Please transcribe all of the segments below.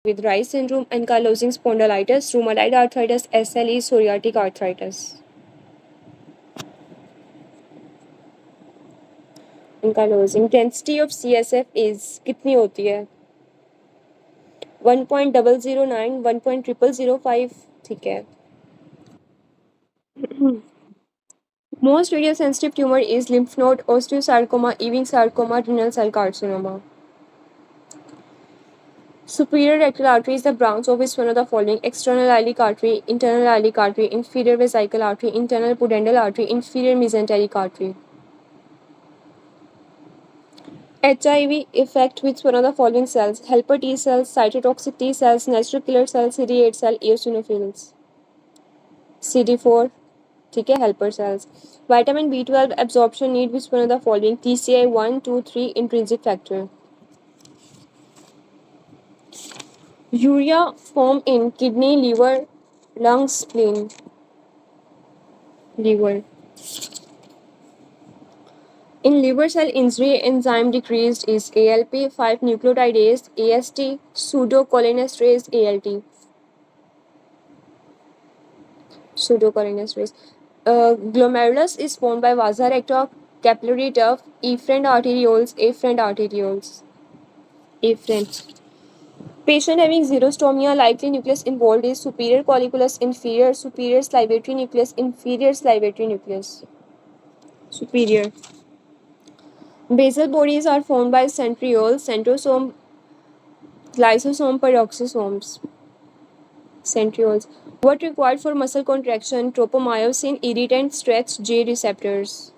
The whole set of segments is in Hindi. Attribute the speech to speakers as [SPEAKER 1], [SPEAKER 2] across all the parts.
[SPEAKER 1] with Reye's syndrome, ankylosing spondylitis, rheumatoid arthritis, SLE, psoriatic arthritis. Ankylosing density of CSF is कितनी होती है? 1.009, 1.0005. ठीक है. Most radiosensitive tumor is lymph node, osteosarcoma, Ewing sarcoma, renal cell carcinoma. Superior rectal artery is the branch of which one of the following: external iliac artery, internal iliac artery, inferior vesical artery, internal pudendal artery, inferior mesenteric artery. HIV affect which one of the following cells: helper T cells, cytotoxic T cells, natural killer cells, CD8 cell, eosinophils. CD4. ठीक है, helper cells. Vitamin B12 absorption need which one of the following: TCI 1, 2, 3, intrinsic factor. Urea form in kidney, liver, lungs, spleen. Liver. In liver cell injury, enzyme decreased is ALP, 5-nucleotidase, AST, pseudocholinesterase, ALT. Pseudocholinesterase. Glomerulus is formed by vasa recta, capillary tuft, efferent arterioles, afferent arterioles. Afferent. Patient having xerostomia, likely nucleus involved is superior colliculus, inferior, superior salivatory nucleus, inferior salivatory nucleus. Superior. Basal bodies are formed by centrioles, centrosome, lysosome, peroxisomes. Centrioles. What required for muscle contraction? Tropomyosin, irritant, stretch, J receptors.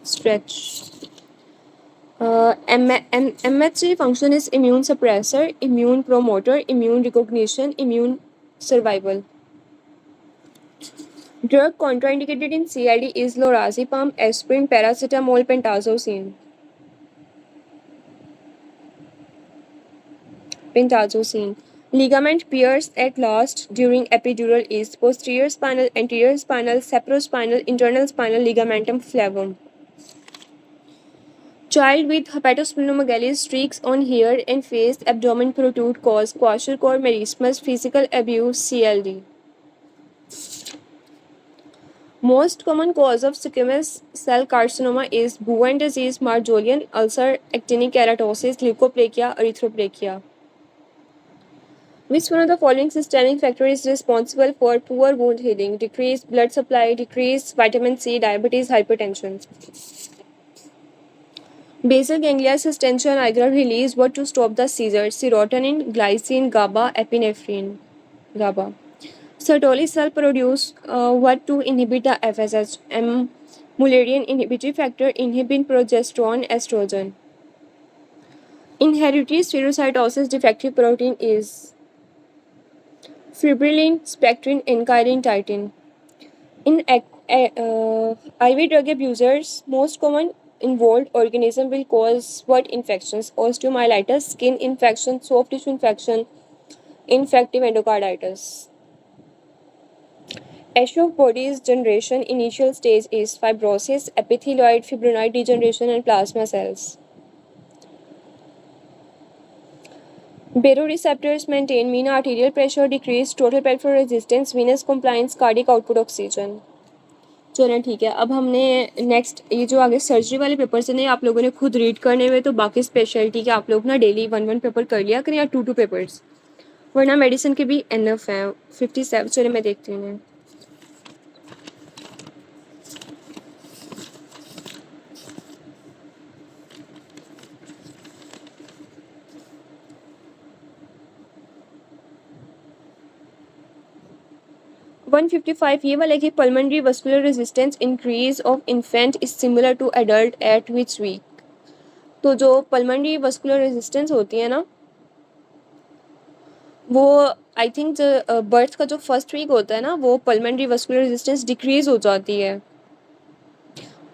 [SPEAKER 1] Stretch. MHC function is immune suppressor, immune promoter, immune recognition, immune survival. Drug contraindicated in CID is lorazepam, aspirin, paracetamol, pentazocine. Pentazocine. Ligament pierced at last during epidural is posterior spinal, anterior spinal, sacrospinal, internal spinal, ligamentum flavum. Child with hepatosplenomegaly, streaks on hair and face, abdomen protrude, cause kwashiorkor merismus, physical abuse, CLD. Most common cause of squamous cell carcinoma is Bowen disease, Marjolian ulcer, actinic keratosis, leukoplakia, erythroplakia. Which one of the following systemic factors is responsible for poor wound healing? Decreased blood supply, decreased vitamin C, diabetes, hypertension. Basal ganglia sustension nigra release what to stop the seizure? Serotonin, glycine, GABA, epinephrine. GABA. Sertoli cell produce what to inhibit the FSH? Mullerian inhibitory factor, inhibin, progesterone, estrogen. In hereditary spherocytosis, defective protein is fibrillin, spectrin, enchidin, titin. In IV drug abusers, most common involved organism will cause what infections? Osteomyelitis, skin infection, soft tissue infection, infective endocarditis. Issue of body's generation initial stage is fibrosis, epithelioid, fibrinoid degeneration, and plasma cells. Baroreceptors maintain mean arterial pressure, decrease total peripheral resistance, venous compliance, cardiac output oxygen. चलो ठीक है, अब हमने नेक्स्ट ये जो आगे सर्जरी वाले पेपर से नहीं आप लोगों ने खुद रीड करने हुए, तो बाकी स्पेशलिटी के आप लोग ना डेली 1-1 पेपर कर लिया करें या 2-2 पेपर्स, वरना मेडिसिन के भी एनफ हैं 57. चलो मैं देखती हूँ. 155 ये वाला कि pulmonary vascular resistance increase of infant is similar to adult at which week. तो जो pulmonary vascular resistance होती है ना, वो आई थिंक बर्थ का जो फर्स्ट वीक होता है ना, वो pulmonary vascular resistance डिक्रीज हो जाती है.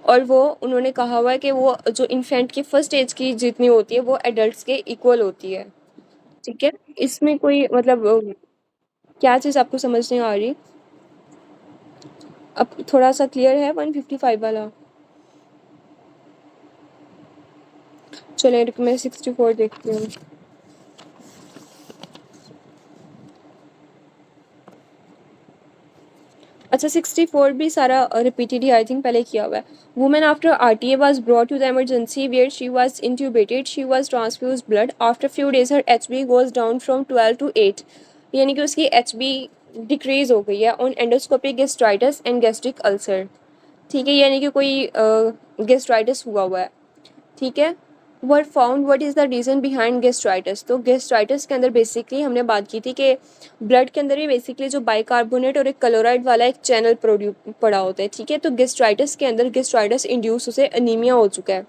[SPEAKER 1] और वो उन्होंने कहा हुआ है कि वो जो इन्फेंट की फर्स्ट एज की जितनी होती है वो एडल्ट्स के इक्वल होती है. ठीक है, इसमें कोई मतलब क्या चीज़ आपको समझ नहीं आ रही? अब थोड़ा सा क्लियर है 155 वाला? चले मैं 64 देखती हूँ। अच्छा 64 भी सारा रिपीटेड ही आई थिंक पहले किया हुआ है। Women after RTA was brought to the emergency where she was intubated. She was transfused blood. After few days her HB goes down from 12 to 8, यानी कि उसकी HB डिक्रीज हो गई है on endoscopic gastritis and gastric ulcer. ठीक है, यानी कि कोई गैस्ट्राइटिस हुआ है। ठीक है, were found what is the reason behind gastritis. तो गैस्ट्राइटिस के अंदर बेसिकली हमने बात की थी कि ब्लड के अंदर भी बेसिकली जो बाइकार्बोनेट और एक क्लोराइड वाला एक चैनल पड़ा होता है। ठीक है, तो गैस्ट्राइटिस के अंदर गैस्ट्राइटिस इंड्यूस उसे अनीमिया हो चुका है,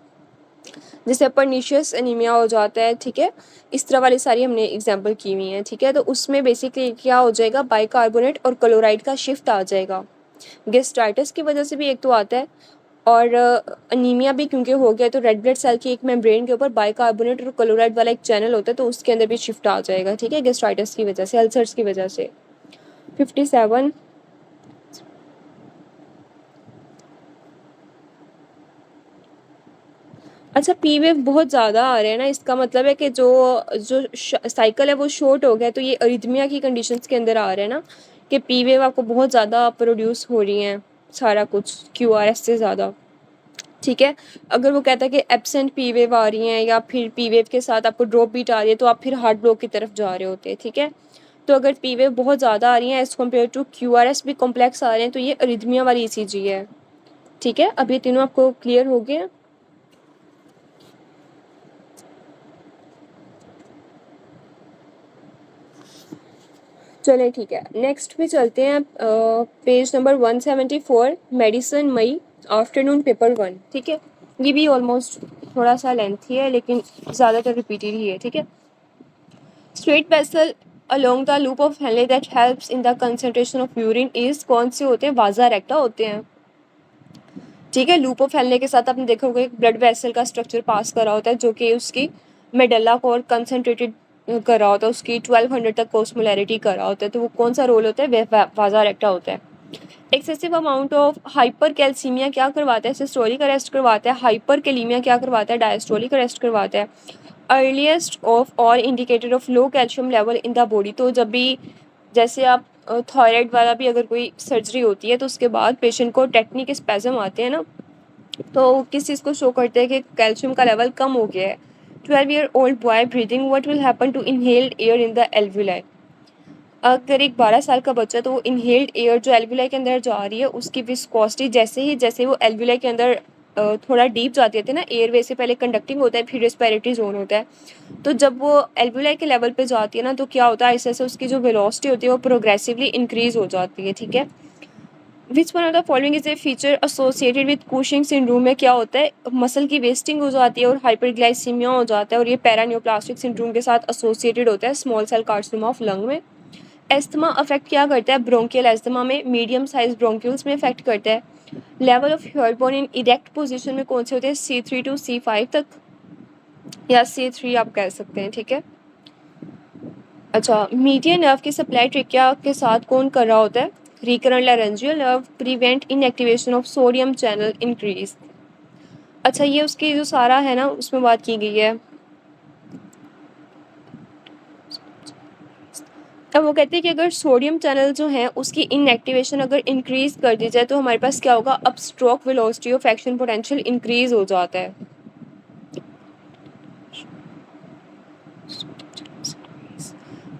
[SPEAKER 1] जिसे पर्नीशियस अनीमिया हो जाता है। ठीक है, इस तरह वाली सारी हमने एग्जाम्पल की हुई हैं। ठीक है, तो उसमें बेसिकली क्या हो जाएगा, बाइकार्बोनेट और क्लोराइड का शिफ्ट आ जाएगा। गैस्ट्राइटिस की वजह से भी एक तो आता है, और अनीमिया भी क्योंकि हो गया, तो रेड ब्लड सेल की एक मेम्ब्रेन के ऊपर बाइकार्बोनेट और क्लोराइड वाला एक चैनल होता है, तो उसके अंदर भी शिफ्ट आ जाएगा। ठीक है, गैस्ट्राइटिस की वजह से, अल्सर्स की वजह से। 57। अच्छा, पी वेव बहुत ज़्यादा आ रहे हैं ना, इसका मतलब है कि जो जो साइकिल है वो शॉर्ट हो गया, तो ये अरिथमिया की कंडीशंस के अंदर आ रहे हैं ना, कि पी वेव आपको बहुत ज़्यादा प्रोड्यूस हो रही हैं, सारा कुछ QRS से ज़्यादा। ठीक है, अगर वो कहता है कि एब्सेंट पी वेव आ रही हैं या फिर पी वेव के साथ आपको ड्रॉप बीट आ रही है, तो आप फिर हार्ट ब्लॉक की तरफ जा रहे होते हैं। ठीक है, तो अगर पी वेव बहुत ज़्यादा आ रही हैं एज़ कम्पेयर टू QRS भी कॉम्प्लेक्स आ रहे हैं, तो ये अरिथमिया वाली ECG है। ठीक है, अब ये तीनों आपको क्लियर हो गए। चले ठीक है, नेक्स्ट पे चलते हैं। पेज नंबर 174, मेडिसिन मई, आफ्टरनून पेपर 1। ठीक है, ये भी ऑलमोस्ट थोड़ा सा लेंथी है लेकिन ज़्यादातर रिपीटेड ही है। ठीक है, straight vessel along the loop of Henle that helps in the concentration of urine is, कौन से होते हैं, वाजा रेक्टा होते हैं। ठीक है, लूप ऑफ हेनले के साथ आपने देखा होगा एक ब्लड वेसल का स्ट्रक्चर पास करा होता है, जो कि उसकी मेडल्ला को और कंसनट्रेटेड करा होता है, उसकी 1200 तक कोस्मोलैरिटी करा होता है, तो वो कौन सा रोल होता है, वाजा रेक्टा होता है। Excessive amount of hyper calcaemia क्या करवाता है, सिस्टोलिक अरेस्ट करवाता है। हाइपर कैलीमिया क्या करवाता है, डायस्टोलिक अरेस्ट करवाता है। अर्लीस्ट ऑफ और indicator of low calcium level in the body, तो जब भी जैसे आप थायराइड वाला भी अगर कोई सर्जरी होती है तो उसके बाद पेशेंट को टेक्निक स्पैज़म आते हैं ना, तो किस चीज़ को शो करते हैं कि कैल्शियम का लेवल कम हो गया है। 12-year-old boy breathing, what will happen to inhaled air in the alveoli. अगर एक 12 साल का बच्चा, तो वो इनहेल्ड एयर जो एल्वुलाई के अंदर जा रही है उसकी विस्कोसिटी जैसे वो एल्वुलाई के अंदर थोड़ा डीप जाती है ना, एयर वे से पहले कंडक्टिंग होता है फिर रेस्पिरेटरी जोन होता है, तो जब वो एल्वुलाई के लेवल पे जाती है ना, तो क्या होता है, ऐसे ऐसे उसकी जो वेलोसिटी होती है वो प्रोग्रेसिवली इंक्रीज हो जाती है। ठीक है, which one of the following is a feature associated with Cushing syndrome में क्या होता है, मसल की वेस्टिंग हो जाती है और हाइपरग्लाइसीमिया हो जाता है, और ये पैरान्योप्लास्टिक सिंड्रोम के साथ एसोसिएटेड होता है small cell carcinoma of lung में। एस्थमा अफेक्ट क्या करता है, ब्रोंकियल एस्थमा में मीडियम साइज ब्रोंक्यूल्स में अफेक्ट करता है। Level of hair bone in erect position में कौन से होते हैं, C3 to C5 तक, या C3 आप कह सकते हैं। ठीक है, अच्छा, मीडियन नर्व की सप्लाई ट्रेकिया के साथ कौन कर रहा होता है, recurrent laryngeal nerve, prevent inactivation of sodium channel increase. अच्छा, ये उसकी जो सारा है ना उसमें बात की गई है। अब वो कहते हैं कि अगर सोडियम चैनल जो है उसकी इनएक्टिवेशन अगर इंक्रीज कर दी जाए तो हमारे पास क्या होगा, अब stroke velocity of action potential increase हो जाता है।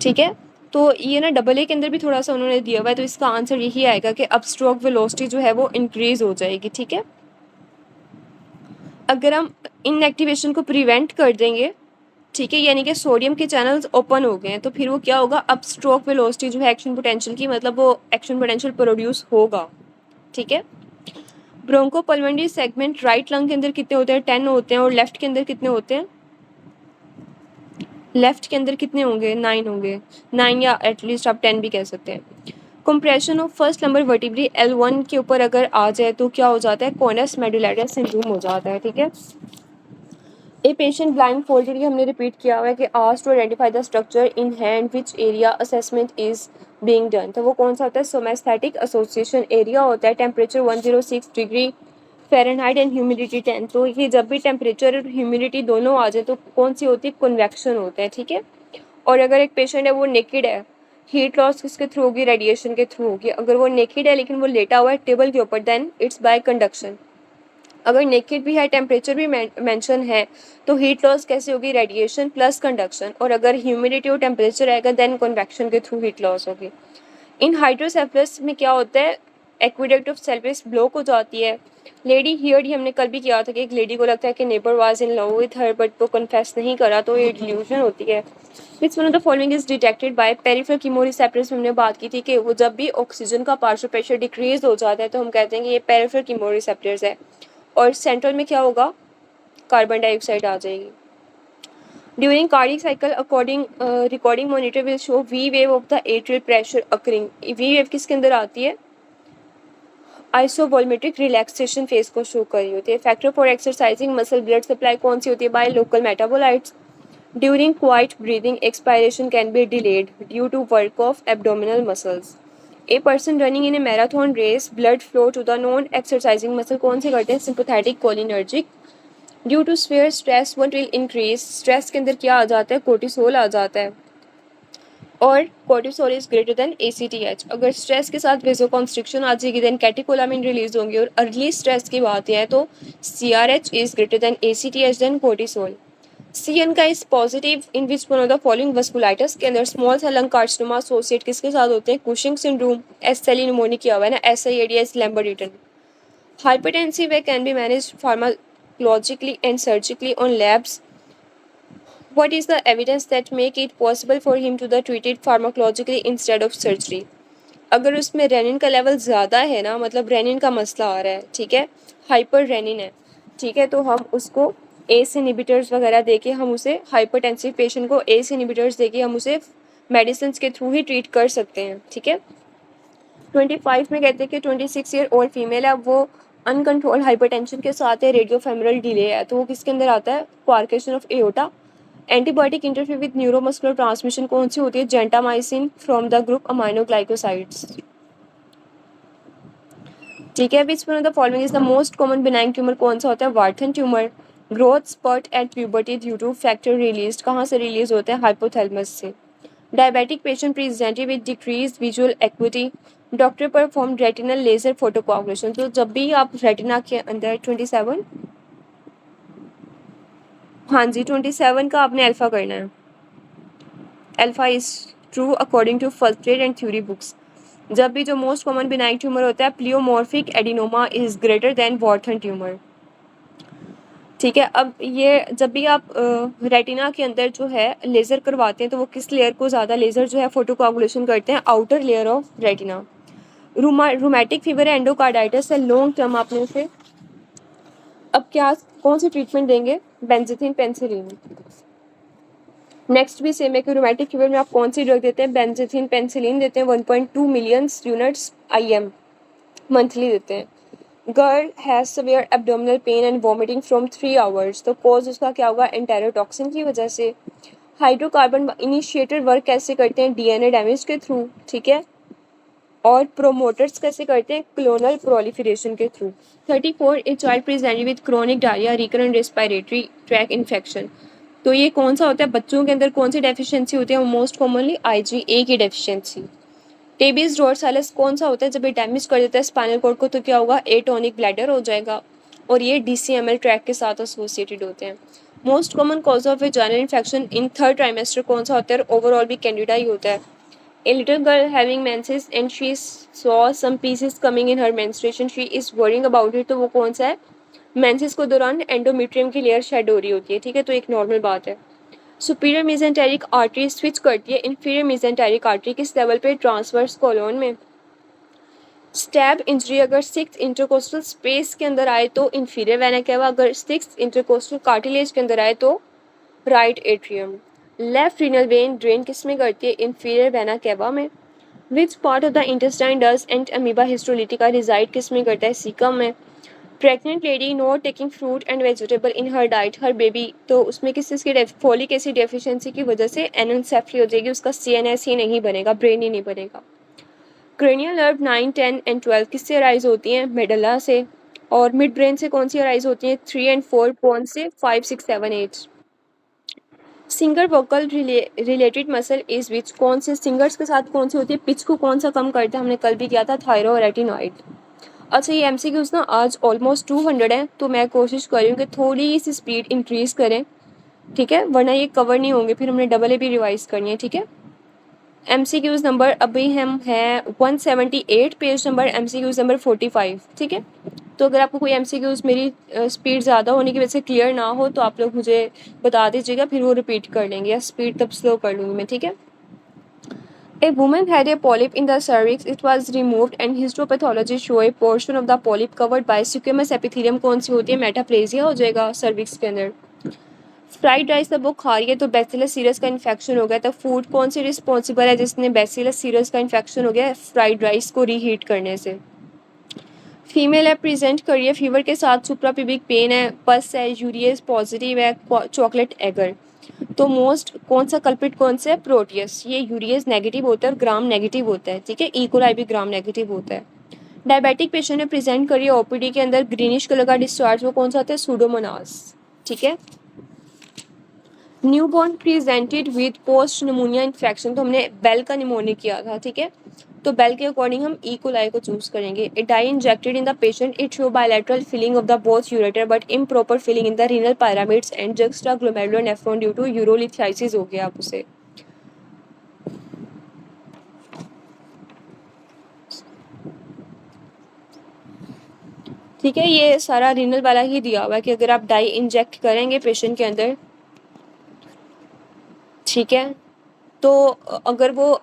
[SPEAKER 1] ठीक है, तो ये ना डबल ए के अंदर भी थोड़ा सा उन्होंने दिया हुआ है, तो इसका आंसर यही आएगा कि अब स्ट्रोक वेलोसिटी जो है वो इंक्रीज हो जाएगी। ठीक है, अगर हम इनएक्टिवेशन को प्रिवेंट कर देंगे, ठीक है, यानी कि सोडियम के चैनल्स ओपन हो गए हैं, तो फिर वो क्या होगा, अब स्ट्रोक वेलोसिटी जो है एक्शन पोटेंशियल की, मतलब वो एक्शन पोटेंशियल प्रोड्यूस होगा। ठीक है, ब्रोंकोपल्मोनरी सेगमेंट राइट लंग के अंदर कितने होते हैं, 10 होते हैं, और लेफ्ट के अंदर कितने होते हैं, लेफ्ट के अंदर कितने होंगे, 9 होंगे, 9 या एटलीस्ट आप 10 भी कह सकते हैं। Compression of first number vertebrae L1 के ऊपर अगर आ जाए तो क्या हो जाता है, कॉनस मेडुलैरियस सिंड्रोम हो जाता है। ठीक है, ए पेशेंट ब्लाइंड फोल्डेड, ये हमने रिपीट किया हुआ है कि asked to identify the structure in hand which area assessment is being done, तो वो कौन सा होता है, सोमेस्थेटिक एसोसिएशन एरिया होता है। Temperature 106 degree Fahrenheit and humidity 10। तो ये जब भी टेम्परेचर और ह्यूमिडिटी दोनों आ जाए तो कौन सी होती है, कन्वेक्शन होता है, ठीक है। और अगर एक पेशेंट है वो नेकेड है, हीट लॉस किसके थ्रू होगी, रेडिएशन के थ्रू होगी। अगर वो नेकेड है लेकिन वो लेटा हुआ है टेबल के ऊपर, देन इट्स बाय कंडक्शन। अगर नेकेड भी है, टेम्परेचर भी मेंशन है, तो हीट लॉस कैसे होगी, रेडिएशन प्लस कंडक्शन। और अगर ह्यूमिडिटी और टेम्परेचर आएगा देन कन्वेक्शन के थ्रू हीट लॉस होगी। इन हाइड्रोसेफलस में क्या होता है, एक्विडक्ट ऑफ सेल्विस ब्लॉक हो जाती है। लेडी हियर्ड, हमने कल भी किया था कि एक लेडी को लगता है कि neighbour was in love with her but वो कन्फेस नहीं करा, तो ये डिल्यूजन होती है। Which one of the following is detected by peripheral chemoreceptors. हमने बात की थी कि वो जब भी ऑक्सीजन का पार्शियल प्रेशर डिक्रीज हो जाता है तो हम कहते हैं कि ये पेरिफेरल कीमोरिसेप्टर्स है। और सेंट्रल में क्या होगा, कार्बन डाइऑक्साइड आ जाएगी। During cardiac cycle according recording monitor will show V wave of the atrial pressure occurring. V wave किसके अंदर आती है, आइसोवोल्मेट्रिक रिलैक्सेशन फेज को शो कर रही होती है। Factor for exercising muscle blood supply कौन सी होती है, by local metabolites. During quiet breathing expiration can be delayed due to work of abdominal muscles. A person running in a marathon race blood flow to the non exercising muscle कौन से करते हैं, sympathetic cholinergic. Due to sphere stress what will increase, stress के अंदर क्या आ जाता है, कोर्टिसोल आ जाता है। और cortisol is greater than ACTH। अगर स्ट्रेस के साथ वेसोकॉन्स्ट्रिक्शन आ जाएगी देन कैटेकोलामिन रिलीज होंगे। और अर्ली स्ट्रेस की बात है तो CRH is greater than ACTH then cortisol. CN का is positive in which one of the following vasculitis के अंदर small cell lung carcinoma associate किसके साथ होते हैं, कुशिंग सिंड्रोम। एस सेली निमोनिक किया हुआ है ना, SIADS Lambert Eaton. Hypertensive we can be manage pharmacologically and surgically on labs. What is the evidence that make it possible for him to the treated pharmacologically instead of surgery? अगर उसमें रेनिन का लेवल ज़्यादा है ना, मतलब रेनिन का मसला आ रहा है, ठीक है, हाइपर रेनिन है, ठीक है, तो हम उसको एस इनहिबिटर्स वगैरह देके हम उसे, हाइपरटेंसिव पेशेंट को एस इनहिबिटर्स देके हम उसे मेडिसिन के थ्रू ही ट्रीट कर सकते हैं, ठीक है। 25 में कहते हैं कि 26 ईयर ओल्ड फीमेल है, वो अनकंट्रोल हाइपरटेंशन के साथ है, रेडियोफेमरल डिले है, तो वो किसके अंदर आता है, coarctation of aorta. Antibiotic interfere with neuromuscular transmission कौन सी होती है, gentamicin from the group aminoglycosides, ठीक है। Which one of the following is the most common benign tumour कौन सा होता है, Warthin tumour. Growth spot at puberty due to factor release, कहाँ से रिलीज होते हैं, हाइपोथैलेमस से। Diabetic patient presented with decrease visual acuity, doctor perform retinal laser photocoagulation. तो जब भी आप रेटिना के अंदर 27, हाँ जी 27 का आपने अल्फा करना है। Alpha is true according to first grade and theory books. जब भी जो मोस्ट कॉमन बिनाइन ट्यूमर होता है pleomorphic adenoma is greater than Warthin tumour, ठीक है। अब ये जब भी आप रेटिना के अंदर जो है लेज़र करवाते हैं तो वो किस लेयर को ज़्यादा लेज़र जो है फोटोकोआगुलेशन करते हैं, outer layer of retina. Rheumatic fever है, एंडोकार्डाइटिस है, लॉन्ग टर्म आपने उसे, अब क्या कौन सी ट्रीटमेंट देंगे, बेंजाथिन पेनिसिलिन। नेक्स्ट भी सेम है कि रूमेटिक फीवर में आप कौन सी ड्रग देते हैं, बेंजाथिन पेनिसिलिन देते हैं, 1.2 मिलियन यूनिट्स IM मंथली देते हैं। Girl has severe abdominal pain and vomiting from 3 hours, तो कॉज उसका क्या होगा, एंटेरोटॉक्सिन की वजह से। हाइड्रोकार्बन इनिशिएटर वर्क कैसे करते हैं, DNA डैमेज के थ्रू, ठीक है। और प्रोमोटर्स कैसे करते हैं, क्लोनल प्रोलिफरेशन के through. 34 a child presented with chronic diarrhoea recurrent respiratory tract infection, तो ये कौन सा होता है, बच्चों के अंदर कौन सी डेफिशिएंसी होती है, मोस्ट कॉमनली IgA की डेफिशिएंसी। टेबीज डोर्सालिस कौन सा होता है, जब ये डैमेज कर देता है स्पाइनल कॉर्ड को तो क्या होगा, एटोनिक ब्लैडर हो जाएगा, और ये DCML ट्रैक के साथ एसोसिएटेड होते हैं। Most common cause of vaginal infection in third trimester कौन सा होता है, ओवरऑल भी कैंडिडा ही होता है। A little girl having menses and she saw some pieces coming in her menstruation, she is worrying about it, तो वो कौन सा है, मेंसेस को दौरान एंडोमेट्रियम की लेयर शेड हो रही होती है, ठीक है, तो एक नॉर्मल बात है। सुपीरियर मेसेंटेरिक आर्टरी स्विच करती है इंफीरियर मेसेंटेरिक आर्टरी किस लेवल पे, ट्रांसवर्स कॉलोन में। स्टैब इंजरी अगर 6 इंटरकोस्टल स्पेस के अंदर आए तो इंफीरियर वेना केवा, अगर 6 इंटरकोस्टल कार्टिलेज के अंदर आए तो right atrium. Left renal vein drain किस में करती है, इंफीरियर वेना केवा में। Which part of the intestine does Entamoeba histolytica reside किस में करता है, सीकम में। Pregnant lady not taking fruit and vegetable in her diet, her baby, तो उसमें किस चीज़ की फोलिक एसिड डेफिशिएंसी की वजह से एनेंसेफली हो जाएगी, उसका CNS ही नहीं बनेगा, ब्रेन ही नहीं बनेगा। क्रेनियल नर्व 9, 10 एंड 12 किससे राइज होती हैं, मेडला से। और मिड ब्रेन से कौन सी अराइज होती है? 3 एंड 4, बोन से 5, 6, 7, 8। Singer vocal related muscle is which, कौन से सिंगर्स के साथ कौन सी होती है? पिच को कौन सा कम करता है? हमने कल भी किया था, थायरोरेटिनॉइड। अच्छा, ये एमसीक्यूज ना आज ऑलमोस्ट 200 है, तो मैं कोशिश कर रही हूँ कि थोड़ी सी स्पीड इंक्रीज करें, ठीक है, वरना ये कवर नहीं होंगे, फिर हमने डबल ए भी रिवाइज करनी है, ठीक है। एमसीक्यूज नंबर अभी हम हैं 178, पेज नंबर एमसीक्यूज नंबर 45, ठीक है। तो अगर आपको कोई एमसीक्यूज मेरी स्पीड ज़्यादा होने की वजह से क्लियर ना हो तो आप लोग मुझे बता दीजिएगा, फिर वो रिपीट कर लेंगे, या स्पीड तब स्लो कर लूँगी मैं, ठीक है। A woman had a polyp in the cervix. It was removed and histopathology show a portion of the polyp covered by squamous epithelium. कौन सी होती है? मेटाप्लेजिया हो जाएगा सर्विक्स के अंदर। फ्राइड राइस अब वो खा रही है तो बैसिलस सीरस का इन्फेक्शन हो गया। तो फूड कौन सी रिस्पॉन्सिबल है जिसने बैसिलस सीरस का इन्फेक्शन हो गया फ्राइड राइस को रीहीट करने से? फीमेल है, प्रेजेंट करिए फीवर के साथ, सुप्रापिबिक पेन है, पस है, यूरियस पॉजिटिव है, चॉकलेट एगर। तो मोस्ट कौन सा कल्प्रिट कौन सा है? प्रोटियस। ये यूरियस नेगेटिव होता है और ग्राम नेगेटिव होता है, ठीक है। इकोलाई भी ग्राम नेगेटिव होता है। डायबिटिक पेशेंट ने प्रेजेंट करिए ओपीडी के अंदर ग्रीनिश कलर का डिस्चार्ज, वो कौन सा होता है? सूडोमोनास, ठीक है। Newborn presented with post pneumonia infection, तो हमने बेल का निमोनिया किया था, ठीक है। तो बेल के अकॉर्डिंग हम इकोलाई को चूज करेंगे। A dye injected in the patient, it show bilateral filling of the both ureter but improper filling in the renal pyramids and juxta glomerular nephron due to urolithiasis, हो गया आप उसे। ठीक है, ये सारा रीनल वाला ही दिया हुआ है कि अगर आप डाई इंजेक्ट करेंगे पेशेंट के अंदर, ठीक है, तो अगर वो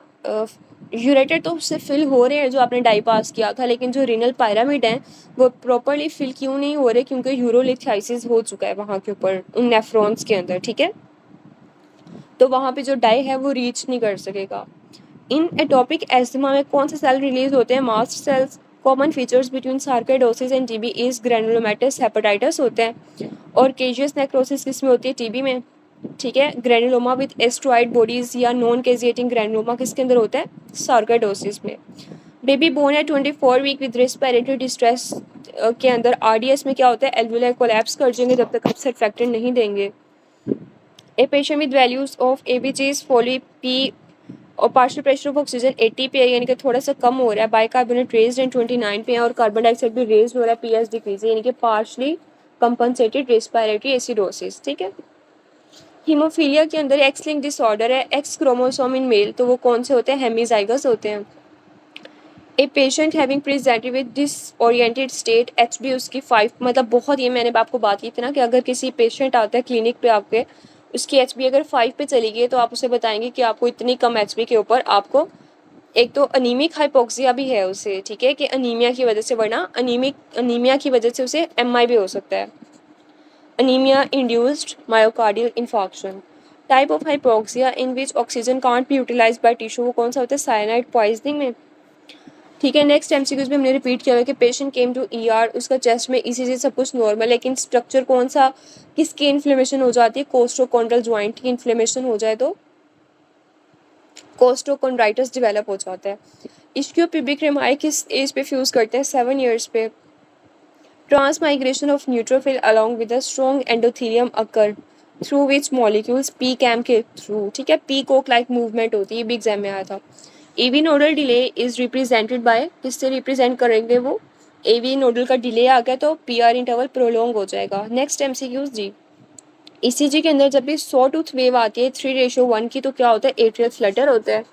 [SPEAKER 1] यूरेटर तो उससे फिल हो रहे हैं जो आपने डाई पास किया था, लेकिन जो रीनल पायरामिड है वो प्रॉपरली फिल क्यों नहीं हो रहे? क्योंकि यूरोलिथाइसिस हो चुका है वहाँ के ऊपर उन नेफ्रॉन्स के अंदर, ठीक है। तो वहाँ पे जो डाई है वो रीच नहीं कर सकेगा। इन एटोपिक एस्थमा में कौन से सेल रिलीज होते हैं? Mast cells. Common features between sarcoidosis and TB is granulomatous hepatitis होते हैं। और केजियस नेक्रोसिस किस में होती है? टीबी में, ठीक है। ग्रैनुलोमा विद एस्ट्रॉइड बॉडीज या नॉन केजिएटिंग ग्रैनुलोमा किसके अंदर होता है? सार्कोइडोसिस में। बेबी बोर्न है 24 वीक विद रेस्पिरेटरी डिस्ट्रेस के अंदर आरडीएस में क्या होता है? एल्वुलर कोलैप्स कर जाएंगे जब तक आप सर्फेक्टेंट नहीं देंगे। A patient with values of ABGs फोली पी और पार्शियल प्रेशर ऑफ ऑक्सीजन 80 पे है, यानी कि थोड़ा सा कम हो रहा है। बाइकार्बोनेट रेज्ड एंड 29 पे है और कार्बन डाइऑक्साइड भी रेज्ड हो रहा है, पीएच डिक्रीज है, यानी कि पार्शली कंपनसेटेड रेस्पिरेटरी एसिडोसिस, ठीक है। हीमोफीलिया के अंदर एक्स लिंक डिसऑर्डर है, एक्स क्रोमोसोम इन मेल, तो वो कौन से होते हैं? हेमीजाइगस होते हैं। ए patient having presented with disoriented state, HB उसकी 5, मतलब बहुत, ये मैंने आपको बात की थी ना कि अगर किसी पेशेंट आता है क्लिनिक पे आपके, उसकी एचबी अगर 5 पे चली गई तो आप उसे बताएंगे कि आपको इतनी कम एचबी के ऊपर आपको एक तो अनीमिक हाइपोक्सिया भी है उसे, ठीक है, कि अनीमिया की वजह से, वरना अनीमिया की वजह से उसे एमआई भी हो सकता है, anaemia induced myocardial infarction. Type of hypoxia in which oxygen can't be utilise by tissue, वो कौन सा होता है? साइनाइड पॉइजनिंग में, ठीक है। नेक्स्ट एमसीक्यूज में हमने रिपीट किया है कि पेशेंट केम टू ईआर, उसका चेस्ट में ईसीजी सब कुछ नॉर्मल, लेकिन स्ट्रक्चर कौन सा, किसकी इन्फ्लेमेशन हो जाती है? कोस्टोकॉन्ड्रल ज्वाइंट की इन्फ्लेमेशन हो जाए तो कोस्टोकॉन्ड्राइटिस डेवलप हो जाता है। इश्कियोपिबिक रेमाई किस एज पे फ्यूज करते हैं? 7 ईयर्स पे। Transmigration of neutrophil along with a strong endothelium occur through which molecules? P CAM के थ्रू, ठीक है। पी कोक लाइक मूवमेंट होती है, भी एग्जाम में आया था। AV nodal delay is represented by, किससे रिप्रेजेंट करेंगे वो? एवी नोडल का डिले आ गया तो पीआर इंटरवल प्रोलॉन्ग हो जाएगा। नेक्स्ट एमसीक्यूज जी, ईसीजी के अंदर जब भी सॉ टूथ वेव आती है 3:1 की, तो क्या होता है? एट्रियल फ्लटर होता है।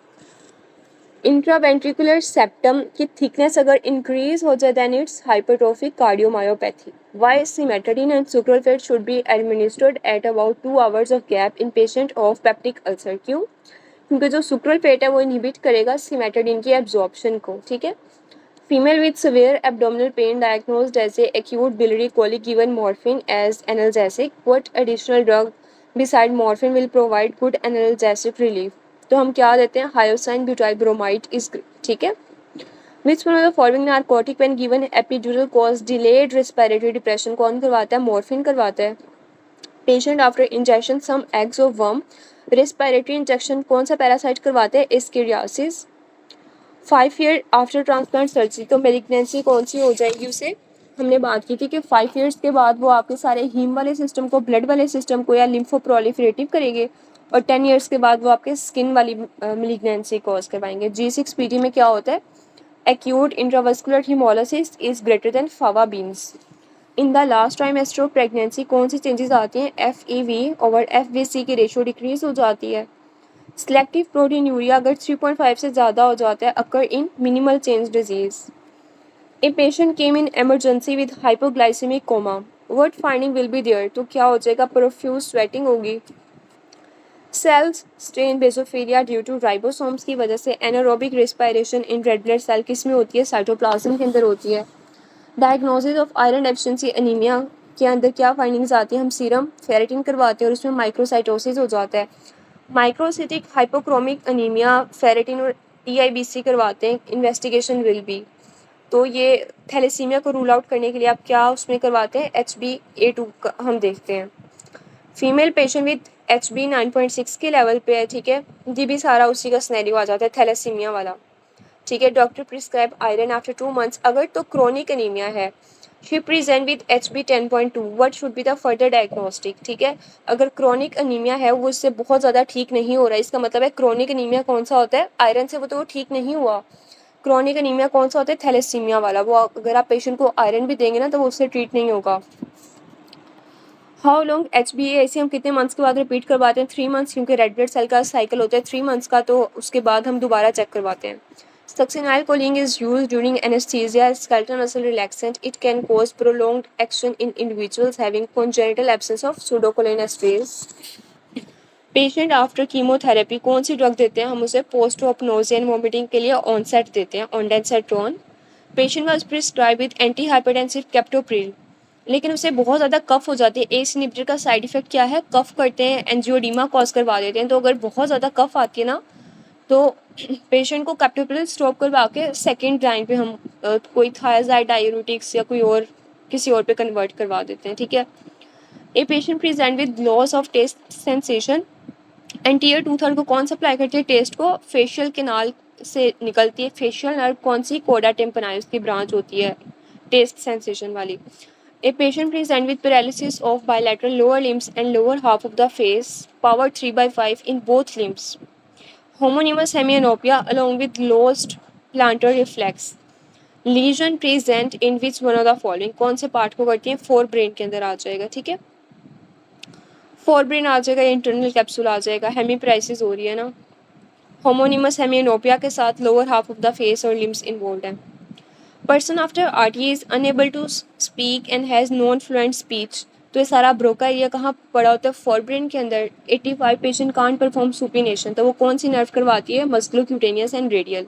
[SPEAKER 1] इंट्रावेंट्रिकुलर सेप्टम की थिकनेस अगर इंक्रीज हो जाए then it's hypertrophic cardiomyopathy. Why cimetidine and sucralfate should be administered at about 2 hours of gap in patient of peptic ulcer? क्यों? क्योंकि जो सुक्रोल्फेट है वो इनहिबिट करेगा सिमेट्रिन की एब्जॉर्प्शन को, ठीक है। Female with severe abdominal pain diagnosed as a acute biliary colic given morphine as analgesic. What additional drug beside morphine will provide good analgesic relief? तो हम क्या देते हैं? हायोसाइन ब्यूटाइल ब्रोमाइड इस, ठीक है। Which one of the following narcotic when given epidural cause delayed respiratory depression? कौन करवाता है? मॉर्फिन करवाता है। Patient after injection some eggs of worm, respiratory injection कौन सा पैरासाइट करवाते हैं? Ascariasis. 5 year after transplant surgery, तो मेलिग्नेंसी कौन सी हो जाएगी उसे? हमने बात की थी कि 5 ईयर्स के बाद वो आपके सारे हीम वाले सिस्टम को, ब्लड वाले सिस्टम को या लिम्फोप्रोलिफरेटिव करेंगे, और 10 ईयर्स के बाद वो आपके स्किन वाली मिलिग्नेंसी कॉज करवाएंगे। G6PD में क्या होता है? Acute intravascular haemolysis is greater than fava beans. In the last trimester of pregnancy कौन सी चेंजेस आती हैं? FEV और FVC की रेशियो डिक्रीज हो जाती है। सिलेक्टिव प्रोटीन यूरिया अगर 3.5 से ज़्यादा हो जाता है, occur in minimal change disease. A patient came in emergency with hypoglycaemic coma, what finding will be there? तो क्या हो जाएगा? प्रोफ्यूज स्वेटिंग होगी। Cells strain basophilia due to ribosomes की वजह से। Anaerobic respiration in red blood cell किस में होती है? साइटोप्लाज्म के अंदर होती है। Diagnosis of iron deficiency anaemia के अंदर क्या फाइंडिंग्स आती है? हम सीरम फेरेटिन करवाते हैं और उसमें माइक्रोसाइटोसिस हो जाता है। माइक्रोसिटिक हाइपोक्रोमिक अनीमिया फेरेटिन और TIBC करवाते हैं, इन्वेस्टिगेशन विल बी। तो ये थैलेसीमिया को रूल आउट करने के लिए आप क्या उसमें करवाते हैं? HbA2 का हम देखते हैं। फीमेल पेशेंट विद HB 9.6 के लेवल पे है, ठीक है, ये भी सारा उसी का स्नैरियो आ जाता है, थैलेसीमिया वाला, ठीक है। Doctor prescribe iron after 2 months अगर तो क्रोनिक अनीमिया है। She present with HB 10.2, what should be the further diagnostic, ठीक है। अगर क्रोनिक अनीमिया है, वो इससे बहुत ज़्यादा ठीक नहीं हो रहा है, इसका मतलब है क्रोनिक अनीमिया कौन सा होता है? आयरन से वो तो ठीक नहीं हुआ। क्रोनिक अनीमिया कौन सा होता है? थैलेसीमिया वाला। वो अगर आप पेशेंट को आयरन भी देंगे ना तो वो उससे ट्रीट नहीं होगा। हाउ लॉन्ग HbA हम कितने मंथ्स के बाद रिपीट करवाते हैं? 3 मंथ्स, क्योंकि रेड ब्लड सेल का साइकिल होता है 3 मंथ्स का, तो उसके बाद हम दोबारा चेक करवाते हैं। Succinylcholine is used during anaesthesia skeletal muscle relaxant. It can cause prolonged action in individuals having congenital absence of pseudocholinesterase. Patient after chemotherapy कौन सी ड्रग देते हैं? हम उसे post op nausea and vomiting के लिए ऑनसेट देते हैं, ondansetron. Patient was prescribe with anti hypertensive captopril, लेकिन उसे बहुत ज़्यादा कफ हो जाती है। एस इनहिबिटर का साइड इफेक्ट क्या है? कफ करते हैं, एंजियोडीमा कॉज करवा देते हैं। तो अगर बहुत ज़्यादा कफ आती है ना, तो पेशेंट को कैप्टोप्रिल स्टॉप करवा के सेकेंड लाइन पे हम कोई थायराइड डायूरेटिक्स या कोई और किसी और पे कन्वर्ट करवा देते हैं, ठीक है। A patient present with loss of taste sensation. Anterior two third को कौन सप्लाई करती है टेस्ट को? फेशियल केनाल से निकलती है। फेशियल नर्व कौन सी? कोडा टिम्पनाई उसकी ब्रांच होती है टेस्ट सेंसेशन वाली। A patient present with paralysis of bilateral lower limbs and lower half of the face, power 3/5 in both limbs. Homonymous hemianopia along with lost plantar reflex. Lesion present in which one of the following, कौन से पार्ट को करती है? फोर ब्रेन के अंदर आ जाएगा, ठीक है। फोर ब्रेन आ जाएगा, इंटरनल कैप्सूल आ जाएगा। हेमीप्राइसिस हो रही है ना। होमोनिमस हेमियानोपिया के साथ lower half of the face और लिम्स इन्वॉल्व है। Person after RTA is unable to speak and has non fluent speech. तो ये सारा ब्रोका एरिया कहाँ पड़ा होता है? फोर ब्रेन के अंदर। 85 पेशेंट कांट परफॉर्म सुपिनेशन, तो वो कौन सी नर्व करवाती है? Musculocutaneous and radial.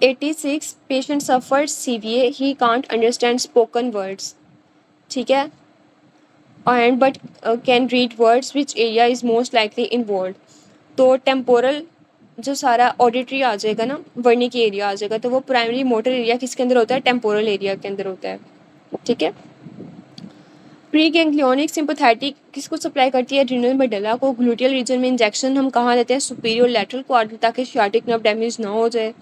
[SPEAKER 1] 86 patient suffer CVA, he can't understand spoken words, ठीक है, and but can read words, which area is most likely involve. तो टेम्पोरल जो सारा ऑडिटरी आ जाएगा ना, वर्निक एरिया आ जाएगा, तो वो प्राइमरी मोटर एरिया किसके अंदर होता है? टेम्पोरल एरिया के अंदर होता है, ठीक है। प्री गैंग्लियोनिक सिंपैथेटिक किसको सप्लाई करती है? एड्रिनल मेडुला को। ग्लूटियल रीजन में इंजेक्शन हम कहाँ देते हैं? सुपीरियर लैटरल क्वाड्रेंट, ताकि सियाटिक नर्व डैमेज ना हो जाए।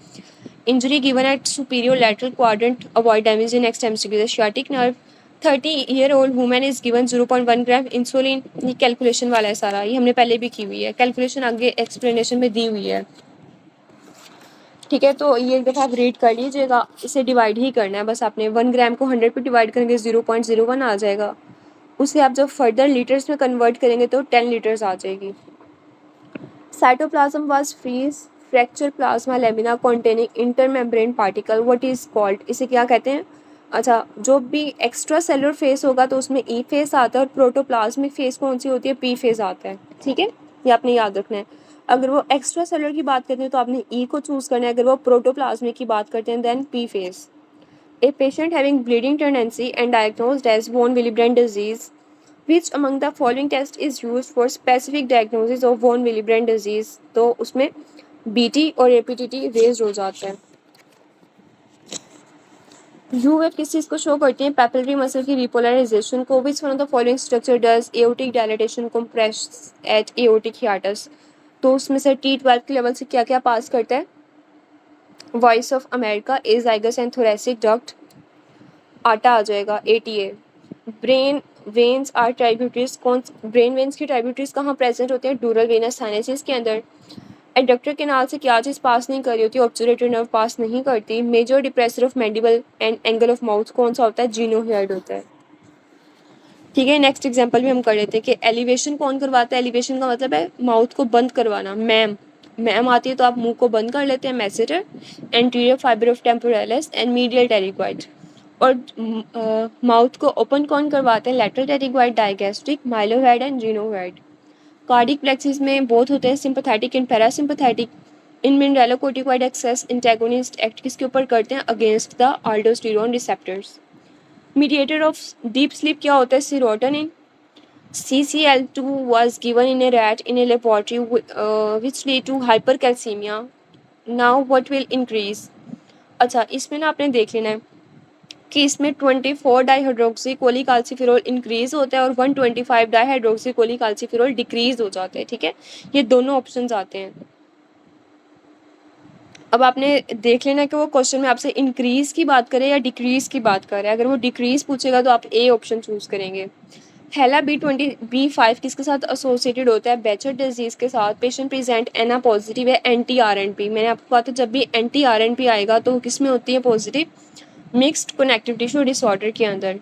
[SPEAKER 1] Injury given at superior lateral quadrant, avoid damage in next MCQ। Sciatic nerve 30-year-old women is given 0.1 gram insulin. ये कैलकुलेशन वाला है सारा, ये हमने पहले भी की हुई है, कैलकुलेशन आगे एक्सप्लेनेशन में दी हुई है, ठीक है। तो ये एक दफ़ा आप रीड कर लीजिएगा, इसे डिवाइड ही करना है बस आपने। 1 ग्राम को 100 पे डिवाइड करेंगे 0.01 आ जाएगा। उसे आप जब फर्दर लीटर्स में कन्वर्ट करेंगे तो 10 लीटर्स आ जाएगी। Cytoplasm was freeze fracture plasma lamina containing intermembrane particle, what is called, इसे क्या कहते हैं? अच्छा, जो भी एक्स्ट्रा सेलुलर फेस होगा तो उसमें E फेस आता है, और प्रोटोप्लाज्मिक फेस कौन सी होती है? P फेस आता है, ठीक है, ये आपने याद रखना है। अगर वो एक्स्ट्रा सेलुलर की बात करते हैं तो आपने E को चूज़ करना है, अगर वो प्रोटोप्लाज्मिक की बात करते हैं then P phase. A patient having bleeding tendency and diagnosed as von Willebrand disease, which among the following test is use for specific diagnosis of von Willebrand disease. तो उसमें BT और APTT रेज हो जाता है। यू वेव किस चीज़ को शो करती है? पैपिलरी मसल की रिपोलराइजेशन को। Which one of the following structure does aortic dilatation compress at aortic hiatus. तो उसमें से T12 के लेवल से क्या क्या पास करता है? Voice of America, azygos and thoracic duct. आटा आ जाएगा, ATA। Brain veins are tributaries, कौन ब्रेन वेन्स की ट्राइब्यूटरीज कहाँ प्रेजेंट होते हैं? डूरल वेनस साइनसेस के अंदर। एडक्टर कैनाल से क्या चीज़ पास नहीं कर रही होती? ऑब्जर्वेटरी नर्व पास नहीं करती। Major depressor of mandible and angle of mouth कौन सा होता है? जिनोहियर्ड होता है। ठीक है, नेक्स्ट एग्जांपल भी हम कर लेते हैं कि एलिवेशन कौन करवाता है? एलिवेशन का मतलब है माउथ को बंद करवाना। मैम मैम आती है तो आप मुंह को बंद कर लेते हैं, masseter. Anterior fibre of temporalis and medial pterygoid. और माउथ को ओपन कौन करवाते हैं? Lateral pterygoid, digastric, mylohyoid and geniohyoid. Cardiac plexus में बोथ होते हैं, sympathetic and parasympathetic. In mineralocorticoid excess antagonist act किसके ऊपर करते हैं? Against the aldosterone receptors. Mediator of deep sleep क्या होता है? Serotonin. CCL2 was given in a rat in a laboratory which lead to hypercalcemia. Now what will increase? अच्छा, इसमें ना आपने देख लेना है कि इसमें 24 डाईहाइड्रोक्सी कोलिकाल्सिफेरॉल इंक्रीज होता है और 125 डाईहाइड्रोक्सी कोलिकाल्सिफेरॉल डिक्रीज हो जाता है। ठीक है, ये दोनों ऑप्शंस आते हैं। अब आपने देख लेना कि वो क्वेश्चन में आपसे इंक्रीज की बात करे या डिक्रीज की बात करे। अगर वो डिक्रीज पूछेगा तो आप ए ऑप्शन चूज करेंगे। हेला B5 किसके साथ एसोसिएटेड होता है? बेचर डिजीज के साथ। पेशेंट प्रेजेंट एना पॉजिटिव है, NT-RNP। मैंने आपको कहा था जब भी NT-RNP आएगा तो किस में होती है positive? Mixed connective tissue disorder के अंदर।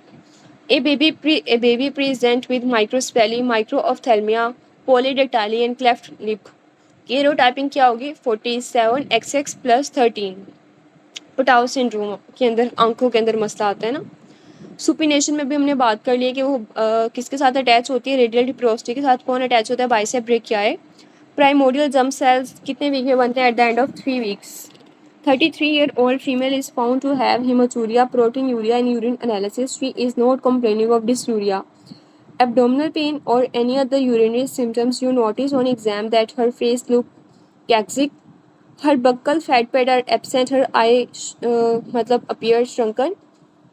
[SPEAKER 1] A baby present with microcephaly, microphthalmia, polydactyly and cleft lip. Karyotyping क्या होगी? 47XX+13। पटाओ सिंड्रोम के अंदर आंखों के अंदर मसला आता है ना। सुपिनेशन में भी हमने बात कर ली है कि वो किसके साथ अटैच होती है? रेडियल डिप्रोस्टी के साथ। कौन अटैच होता है? Bicep brachii. प्राइमोडियल जम सेल्स कितने वीक में बनते हैं? Eight the end of 3 weeks. 33-year-old female is found to have hematuria, proteinuria in urine analysis. She is not complaining of dysuria, abdominal pain or any other urinary symptoms. You notice on exam that her face look caxic, her buccal fat pad are absent, her eye मतलब appear shrunken.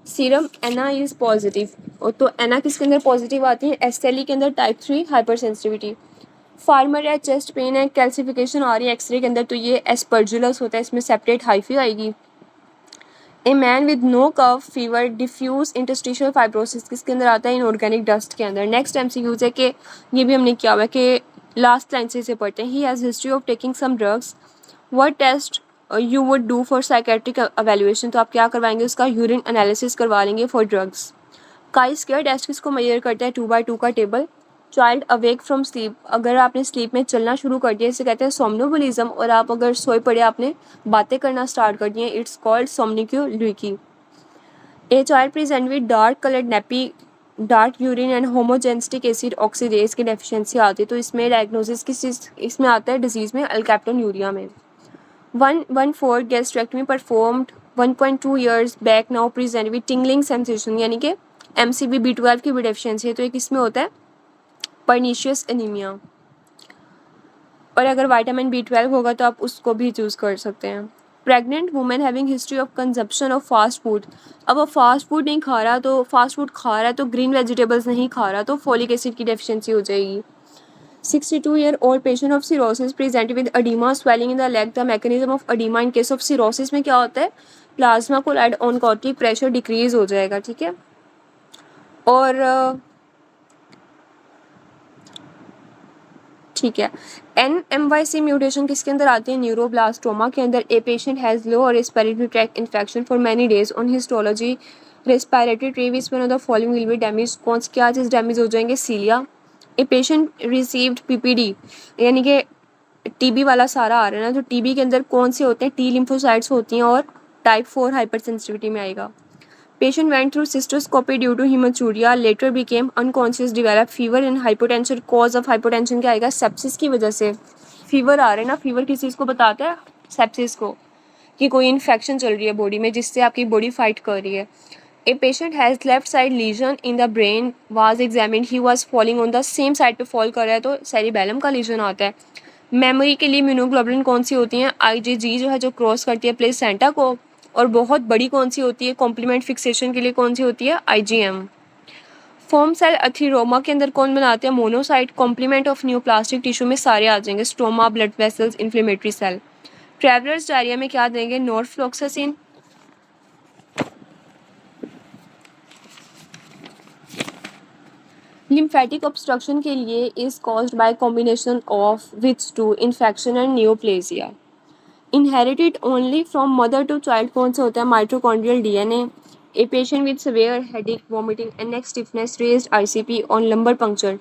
[SPEAKER 1] Serum ANA is positive. तो एना किसके अंदर पॉजिटिव आती है? SLE के अंदर टाइप 3 हाइपर सेंसिटिविटी। फार्मर या चेस्ट पेन है, कैल्सिफिकेशन आ रही है एक्सरे के अंदर तो ये एस्पर्जुलस होता है, इसमें सेपरेट हाइफी आएगी। A man with no cough fever, diffuse interstitial fibrosis किसके अंदर आता है? इनऑर्गेनिक डस्ट के अंदर। नेक्स्ट MCQs है कि ये भी हमने किया हुआ है कि लास्ट लाइन से इसे पढ़ते हैं। He has history of taking some drugs. What test you would do for psychiatric evaluation, तो आप क्या करवाएंगे? उसका यूरिन एनालिसिस करवा लेंगे for drugs. Chi square test किसको मेजर करता है? 2x2 का table. Child awake from sleep, अगर आपने स्लीप में चलना शुरू कर दिया इसे कहते हैं सोमनोबुलिज्म। और आप अगर सोए पड़े आपने बातें करना स्टार्ट कर दिए, इट्स कॉल्ड सोमनिक्यूल्यूकी। A child present with dark coloured nappy, dark urine and homogentisic acid oxidase की डेफिशिएंसी आती है। तो इसमें डायग्नोसिस किस चीज़ इसमें आता है? डिजीज़ में, अल्कैप्टोन्यूरिया में। 1/4 gastrectomy performed 1.2 years back, now present with tingling sensation, यानी कि MCB B12 की भी डेफिशिएंसी है। तो ये किसमें होता है? Pernicious anaemia. और अगर विटामिन B12 होगा तो आप उसको भी चूज़ कर सकते हैं। Pregnant women having history of consumption of fast food, अब वो फास्ट फूड नहीं खा रहा तो फास्ट फूड खा रहा है तो ग्रीन वेजिटेबल्स नहीं खा रहा तो फोलिक एसिड की डेफिशिएंसी हो जाएगी। 62-year-old patient of cirrhosis present with edema, swelling in the leg. The mechanism of edema in case of cirrhosis में क्या होता है? Plasma colloid oncotic pressure decrease हो जाएगा। ठीक है, और ठीक है, NMYC म्यूटेशन किसके अंदर आती है? न्यूरोब्लास्टोमा के अंदर। ए पेशेंट हैज़ लो और respiratory tract infection for many days on histology respiratory tree which one of the following will be damage, कौन क्या चीज़ डैमेज हो जाएंगे? सीलिया। ए पेशेंट रिसीव्ड PPD, यानी कि TB वाला सारा आ रहा है ना, तो TB के अंदर कौन से होते हैं? T लिम्फोसाइट्स होती हैं और टाइप 4 हाइपर सेंसिटिविटी में आएगा। Patient went through cystoscopy due to hematuria, later became unconscious, developed fever and hypotension. Cause of hypotension क्या आएगा? सेप्सिस की वजह से फीवर आ रहे हैं ना। फीवर किस चीज़ को बताता है? सेप्सिस को, कि कोई इन्फेक्शन चल रही है बॉडी में जिससे आपकी बॉडी फाइट कर रही है। A patient has left side lesion in the brain was examined, he was falling on the same side पे फॉल कर रहा है तो सेरिबेलम का लीजन आता है। मेमोरी के लिए इम्यूनोग्लोबुलिन कौन सी होती हैं? IgG जो है जो क्रॉस करती है प्लेसेंटा को। और बहुत बड़ी कौन सी होती है? कॉम्प्लीमेंट फिक्सेशन के लिए कौन सी होती है? IgM। फॉर्म सेल अथीरोमा के अंदर कौन बनाते हैं? Monocyte. Complement of neoplastic tissue में सारे आ जाएंगे, stroma, blood vessels, inflammatory cell. Travellers diarrhoea में क्या देंगे? नॉर्फ्लॉक्सासिन। लिम्फेटिक ऑब्स्ट्रक्शन के लिए is caused by combination of which two infection and neoplasia. Inherited only from mother to child कौन सा होता है? Mitochondrial DNA. A patient with severe headache, vomiting and neck stiffness raised ICP on lumbar puncture,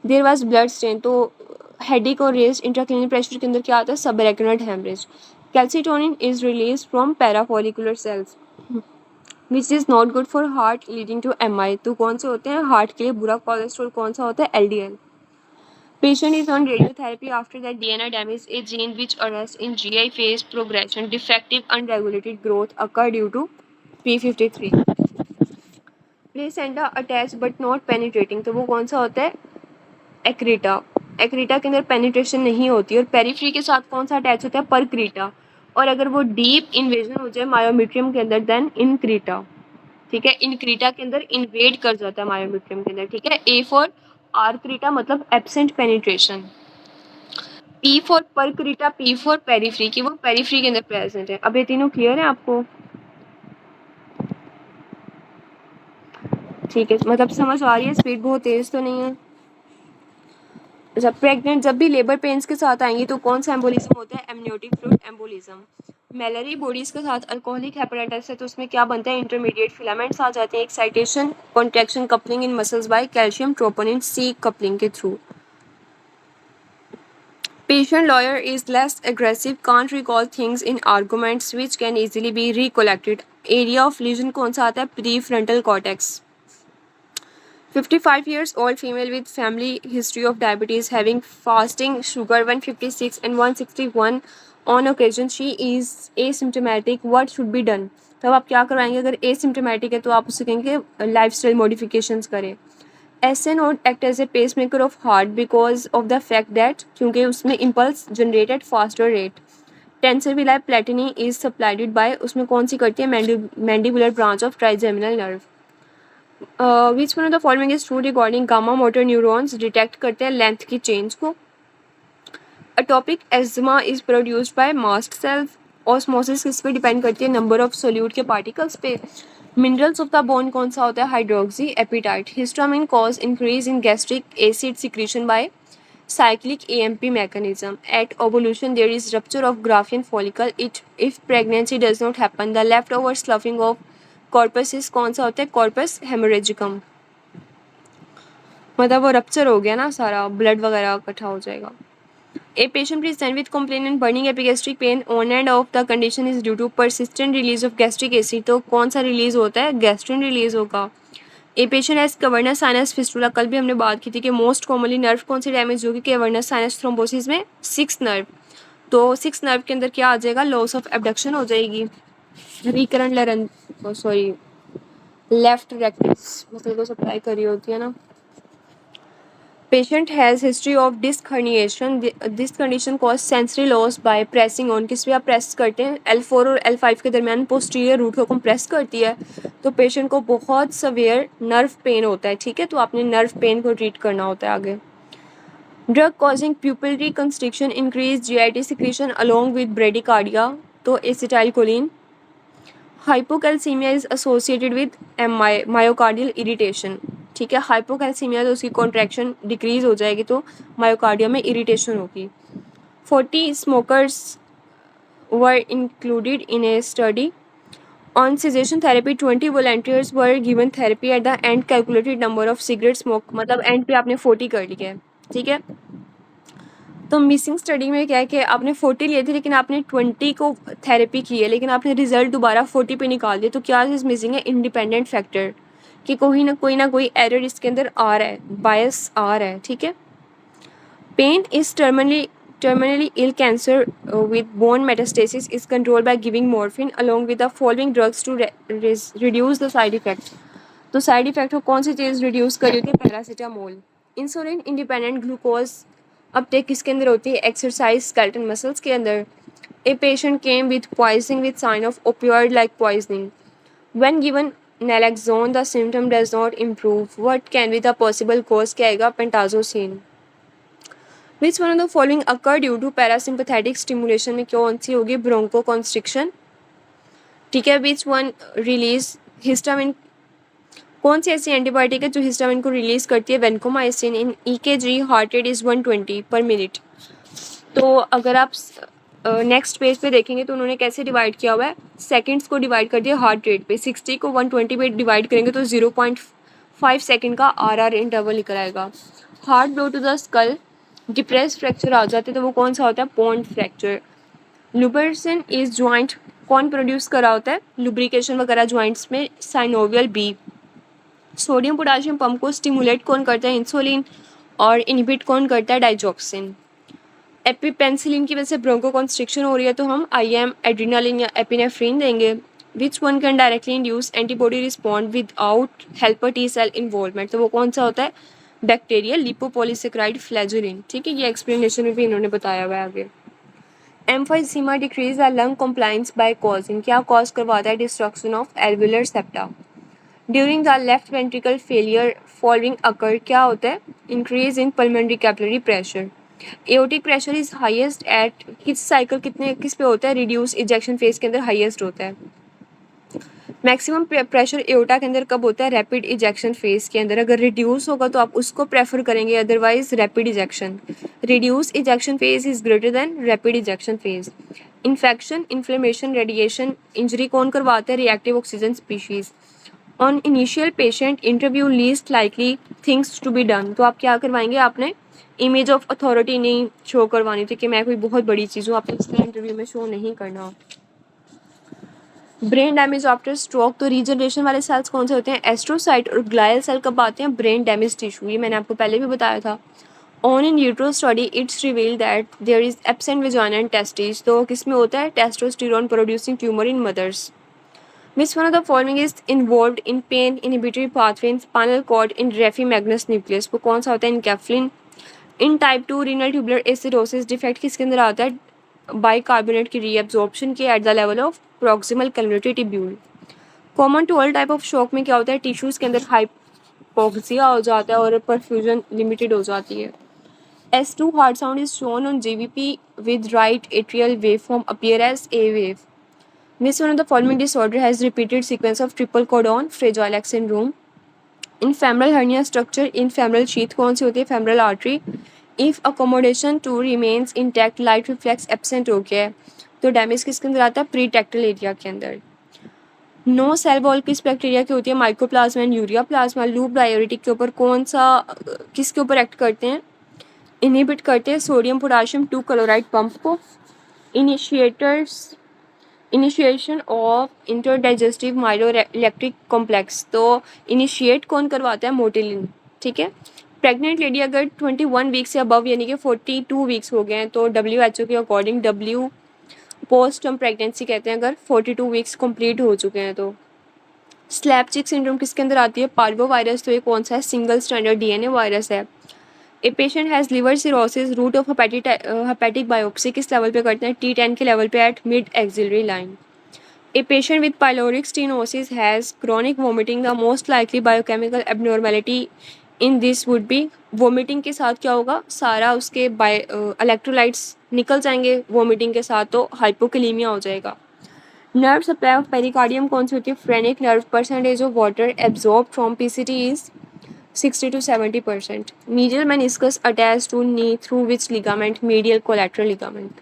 [SPEAKER 1] there was blood stain. तो हेडेक और रेज्ड इंट्राक्रेनियल प्रेशर के अंदर क्या आता है? Subarachnoid haemorrhage. Calcitonin is release from parafollicular cells which is not good for heart leading to MI. तो कौन से होते हैं हार्ट के लिए बुरा? कोलेस्ट्रॉल कौन सा होता है? LDL. Patient is on radiotherapy after that DNA damage, a gene which arrests in GI phase progression. Defective unregulated growth occur due to P53. Placenta attached but not penetrating. तो वो कौन सा होता है? एक्रीटा। एक्रीटा के अंदर पेनिट्रेशन नहीं होती और पेरिफ्री के साथ कौन सा अटैच होता है? परक्रीटा। और अगर वो डीप इन्वेजन हो जाए मायोमेट्रियम के अंदर देन इनक्रीटा। ठीक है, इनक्रीटा के अंदर इन्वेड कर जाता है मायोमेट्रियम के अंदर। ठीक है, ए फॉर आर्क्रीटा मतलब absent penetration, P for percreta, P for periphery की वो पेरिफ्री के अंदर प्रेजेंट है। अब ये तीनों क्लियर है आपको? ठीक है, मतलब समझ आ रही है? स्पीड बहुत तेज तो नहीं है? जब प्रेग्नेंट जब भी लेबर पेन्स के साथ आएंगी तो कौन सा एम्बोलिज्म होता है? Amniotic fluid embolism. Mallory bodies के साथ अल्कोहलिक हेपेटाइटिस है तो उसमें क्या बनता है? इंटरमीडिएट फिलामेंट्स आ जाते हैं, excitation contraction coupling in muscles by calcium troponin C coupling के थ्रू। Patient lawyer is less aggressive, can't recall things in arguments which can easily be recollected. Area of lesion कौन सा आता है? Prefrontal cortex. 55 years old female with family history of diabetes having fasting sugar 156 and 161 on occasion. She is asymptomatic. What should be done? तब आप क्या करवाएंगे? अगर asymptomatic है तो आप उससे कहेंगे lifestyle modifications करें। SN node act as a pacemaker of heart because of the fact that क्योंकि उसमें impulse generate at faster rate. Tensor villi platini is supplied by उसमें कौन सी करती है? mandibular branch of trigeminal nerve. Which one of the following is true regarding gamma motor neurons? Detect करते हैं लेंथ की चेंज को। Atopic asthma is produced by mast cells. Osmosis किस पे डिपेंड करती है? नंबर ऑफ सोल्यूट के पार्टिकल्स पे। मिनरल्स ऑफ द बोन कौन सा होता है? Hydroxy appetite. Histamine cause increase in gastric acid secretion bye cyclic AMP mechanism. At ovulation, there is rupture of Graafian follicle. If pregnancy does not happen, the leftover sloughing of corpus is कौन सा होता है? Corpus hemorrhagicum. मतलब वो रप्चर हो गया ना, सारा ब्लड वगैरह इकट्ठा हो जाएगा। A patient present with complaint burning epigastric pain on and off the condition is due to persistent release of gastric acid. तो कौन सा रिलीज होता है? गैस्ट्रिन रिलीज होगा। A patient has cavernous sinus fistula. कल भी हमने बात की थी कि मोस्ट कॉमनली नर्व कौन सी डैमेज होगी? कवर्नस साइनस थ्रोम्बोसिस में 6 नर्व। तो 6 नर्व के अंदर क्या आ जाएगा? लॉस ऑफ एबडक्शन हो जाएगी। रिकरेंट लरन सॉरी लेफ्ट रेक्टस मसल को सप्लाई करी होती है ना। Patient has history of disc herniation. This condition cause sensory loss by pressing on. किस पे आप प्रेस करते हैं? L4 और L5 के दरमियान पोस्टीरियर रूट को कंप्रेस करती है तो पेशेंट को बहुत सवेयर नर्व पेन होता है। ठीक है, तो आपने नर्व पेन को ट्रीट करना होता है आगे। Drug causing pupillary constriction increase GIT secretion along with bradycardia तो acetylcholine. Hypocalcaemia is associated with myocardial irritation. ठीक है, हाइपोकैल्सीमिया तो उसकी कॉन्ट्रैक्शन डिक्रीज हो जाएगी तो मायोकार्डिया में इरिटेशन होगी। 40 smokers were included in a study on cessation therapy. 20 volunteers were given therapy at the end calculated number of cigarette smoke. मतलब एंड पे आपने 40 कर लिया है। ठीक है, तो मिसिंग स्टडी में क्या है कि आपने 40 लिए थे लेकिन आपने 20 को थेरेपी की है लेकिन आपने रिजल्ट दोबारा 40 पे निकाल दिया। तो क्या चीज़ मिसिंग है? इंडिपेंडेंट फैक्टर कि कोई ना कोई एरर इसके अंदर आ रहा है, बायस आ रहा है। ठीक है, pain is terminally ill cancer with bone metastasis is controlled by giving morphine along with the following drugs to reduce the side effect. तो साइड इफेक्ट को कौन सी चीज़ रिड्यूस करी होती है? Paracetamol. Insulin independent glucose uptake किसके अंदर होती है? एक्सरसाइज स्केलेटन मसल्स के अंदर। A patient came with poisoning with sign of opioid like poisoning. When given naloxone the symptom does not improve. What can be the possible cause? क्या आएगा? Pentazocine. Which one of the following occur due to parasympathetic stimulation? में कौन सी होगी? ब्रोंकोकॉन्स्ट्रिक्शन। ठीक है, which one release histamine कौन सी ऐसी एंटीबायोटिक है जो हिस्टामिन को रिलीज करती है? Vancomycin. In EKG heart rate is 120 पर मिनट। तो अगर आप नेक्स्ट पेज पे देखेंगे तो उन्होंने कैसे डिवाइड किया हुआ है, सेकंड्स को डिवाइड कर दिया हार्ट रेट पे। 60 को 120 पे डिवाइड करेंगे तो 0.5 सेकंड का RR इंटरवल निकल आएगा। Hard blow to the skull, depress fracture आ जाते तो वो कौन सा होता है? Pond fracture. Lubrication is joint, कौन प्रोड्यूस करा होता है लुब्रिकेशन वगैरह ज्वाइंट्स में? Synovial B. Sodium potassium pump को स्टिमुलेट कौन करता है? इंसुलिन। और इनहिबिट कौन करता है? डाइजॉक्सिन। एपिपेंसिलिन की वजह से ब्रोंको कॉन्स्ट्रिक्शन हो रही है तो हम IM, एड्रीनालिन या एपिनेफ्रिन देंगे। Which one can directly induce antibody respond without helper T cell involvement? तो वो कौन सा होता है? Bacterial lipopolysaccharide flagellin. ठीक है, ये एक्सप्लेनेशन में भी इन्होंने बताया हुआ है आगे। Emphysema decrease the lung compliance by causing, क्या कॉज करवाता है? Destruction of alveolar septa. During the left ventricle failure following occur, क्या होता है? Increase in pulmonary capillary pressure. Aortic pressure is highest at किस साइकिल, किस पे होता है? रिड्यूस इजेक्शन फेज के अंदर हाईएस्ट होता है। मैक्सिमम प्रेशर एओटा के अंदर कब होता है? रैपिड इजेक्शन फेज के अंदर। अगर रिड्यूस होगा तो आप उसको प्रेफर करेंगे, otherwise rapid ejection. Reduce ejection phase is greater than rapid ejection phase. Infection, inflammation, radiation injury कौन करवाता है? Reactive oxygen species. On initial patient interview least likely things to be done, तो आप क्या करवाएंगे? आपने इमेज ऑफ अथॉरिटी नहीं शो करवानी थी कि मैं कोई बहुत बड़ी चीज़ हूँ, आपने इसका इंटरव्यू में शो नहीं करना। ब्रेन डैमेज आफ्टर स्ट्रोक, तो रीजनरेशन वाले सेल्स कौन से होते हैं? एस्ट्रोसाइट और ग्लायल सेल कब आते हैं? ब्रेन डैमेज टिश्यू, ये मैंने आपको पहले भी बताया था। On in utero study it's reveal that there is absent vagina and testis, तो किस में होता है? Testosterone producing tumour in mothers. Which one of the following is involved in pain inhibitory pathway in spinal cord in Raphe-Magnus nucleus? वो कौन सा होता है? इनकैफ्लिन। In type 2 renal tubular acidosis defect किसके अंदर आता है? बाइकार्बोनेट की रीएब्जॉर्प्शन के at the level of proximal converted tubule. Common to all type of shock में क्या होता है? टिश्यूज के अंदर हाइपोक्सिया हो जाता है और परफ्यूजन लिमिटेड हो जाती है। S2 heart sound is shown on GVP with right atrial waveform appear as A wave. Which one of the following disorder has repeated sequence of triple codon Fragile X syndrome? In femoral hernia structure in femoral sheath कौन सी होती है? femoral artery. If accommodation 2 remains intact, light reflex absent हो गया है तो डैमेज किसके अंदर आता है? प्रीटेक्टल एरिया के अंदर। नो सेल वॉल किस बैक्टीरिया की होती है? Mycoplasma and urea plasma. Loop diuretic के ऊपर कौन सा, किसके ऊपर एक्ट करते हैं? इनहिबिट करते हैं सोडियम पोटाशियम 2 क्लोराइड पंप को। इनिशिएशन ऑफ इंटरडाइजेस्टिव माइलोइलेक्ट्रिक कॉम्प्लेक्स, तो इनिशिएट कौन करवाता है? मोटिलिन। ठीक है। प्रेग्नेंट लेडी अगर 21 वीक्स से अबव यानी कि 42 वीक्स हो गए हैं तो WHO के according W post term pregnancy कहते हैं अगर 42 वीक्स कंप्लीट हो चुके हैं तो। स्लैपचिक सिंड्रोम किसके अंदर आती है? पार्वो वायरस, तो ये कौन सा है? सिंगल स्टैंडर्ड DNA वायरस है। A patient has liver cirrhosis, route of hepatic biopsy किस लेवल पे करते हैं? T10 के लेवल पे at mid axillary line. A patient with pyloric stenosis has chronic vomiting, the most likely biochemical abnormality in this would be. Vomiting के साथ क्या होगा? सारा उसके इलेक्ट्रोलाइट्स निकल जाएंगे वोमिटिंग के साथ, तो हाइपोकलीमिया हो जाएगा। नर्व सप्लाई ऑफ पेरिकार्डियम कौन सी होती है? Phrenic nerve. Percentage of water absorb from PCT is 60 to 70%. Medial meniscus attached to knee through which ligament? Medial collateral ligament.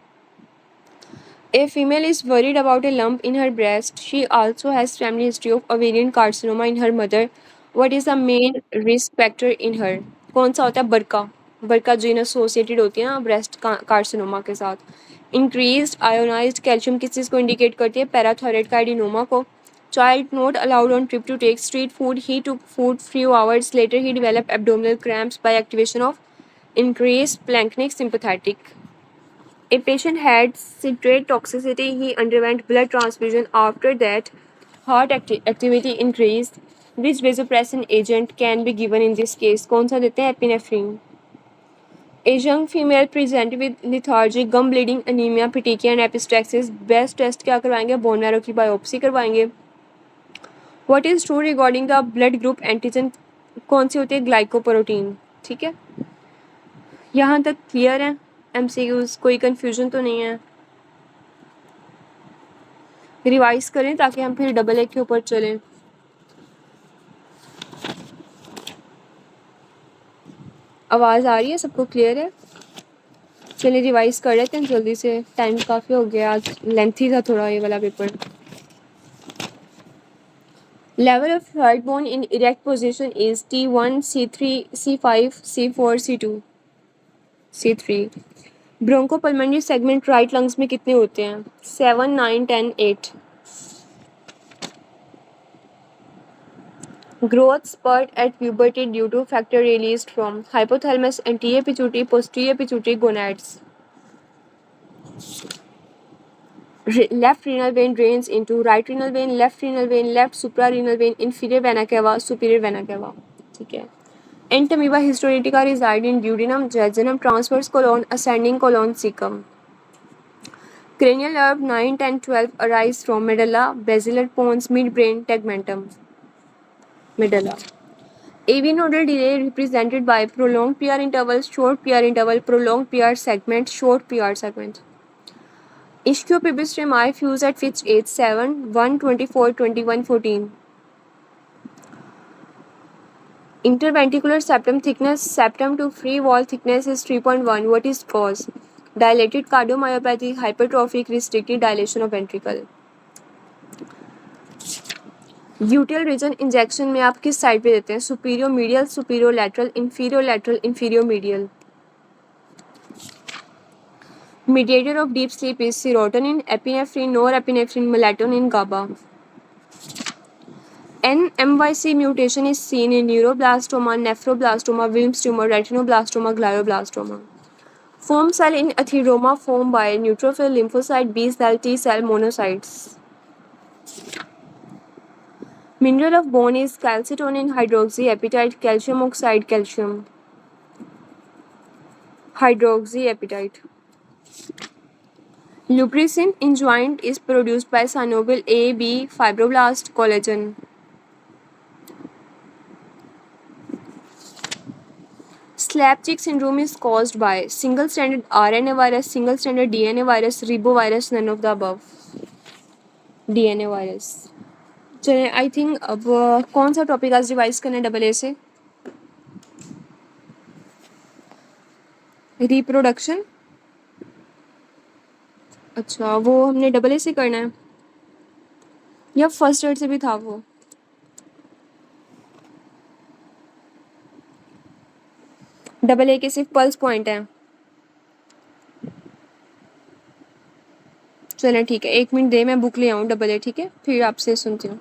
[SPEAKER 1] A female is worried about a lump in her breast. She also has family history of ovarian carcinoma in her mother. What is the main risk factor in her? कौन सा होता है? बरका। बरका जीन एसोसिएटेड होती है ना ब्रेस्ट कार्सिनोमा के साथ। इंक्रीज्ड आयोनाइज्ड कैल्शियम किस चीज़ को इंडिकेट करती है? पैराथायराइड कार्डिनोमा को। Child not allowed on trip to take street food. He took food few hours later. He developed abdominal cramps by activation of increased splanchnic sympathetic. A patient had citrate toxicity. He underwent blood transfusion. After that, heart activity increased. Which vasopressin agent can be given in this case? कौन सा देते हैं? Epinephrine. A young female present with lethargy, gum bleeding, anemia, petechiae and epistaxis. Best test क्या करवाएंगे? Bone marrow की biopsy करवाएंगे। What is true regarding the blood group antigen? कौन सी होती है? ग्लाइकोप्रोटीन। ठीक है, यहाँ तक क्लियर है? MCQs कोई कंफ्यूजन तो नहीं है? रिवाइज करें ताकि हम फिर AA के ऊपर चलें। आवाज़ आ रही है? सबको क्लियर है? चलिए रिवाइज कर लेते हैं जल्दी से, टाइम काफ़ी हो गया, आज लेंथी था थोड़ा ये वाला paper. Level of heart bone in erect position is T1, C3, C5, C4, C2, C3. Bronchopulmonary segment right lungs में कितने होते हैं? 7, 9, 10, 8. Growth spurt at puberty due to factor released from hypothalamus, anterior pituitary, posterior pituitary, gonads. Left renal vein drains into right renal vein, left suprarenal vein, inferior vena cava, superior vena cava. ठीक है. Entamoeba histolytica reside in duodenum, jejunum, transverse colon, ascending colon, cecum. Cranial nerve 9, 10, 12 arise from medulla, basilar pons, midbrain, tegmentum. Medulla. AV nodal delay represented by prolonged PR interval, short PR interval, prolonged PR segment, short PR segment. Ischiopibistremi fuse at which age? 7, 1, 24, 21, 14. Interventricular septum thickness, septum to free wall thickness is 3.1. What is cause? Dilated cardiomyopathy, hypertrophic restricted dilation of ventricle. Gluteal region injection में आप किस साइड पे देते हैं? Superior medial, superior lateral, inferior medial. Mediator of deep sleep is serotonin, epinephrine, norepinephrine, melatonin, GABA. NMYC mutation is seen in neuroblastoma, nephroblastoma, Wilms tumor, retinoblastoma, glioblastoma. Foam cell in atherioma formed by neutrophil, lymphocyte, B cell, T cell, monocytes. Mineral of bone is calcitonin, hydroxyapatite, calcium oxide, calcium. Hydroxyapatite. Lubricin in joint is produced by synovial A, B, fibroblast, collagen. Slapstick syndrome is caused by single-stranded RNA virus, single-stranded DNA virus, ribovirus, none of the above. DNA virus. चलिए आई थिंक अब कौन सा टॉपिक आज रिवाइज करना है डबल ए से? रिप्रोडक्शन. अच्छा वो हमने डबल ए से करना है या फर्स्ट ईयर से भी था वो? डबल ए के सिर्फ पल्स पॉइंट है. चलें ठीक है, 1 मिनट दे, मैं बुक ले आऊँ डबल ए, ठीक है, फिर आपसे सुनती हूँ.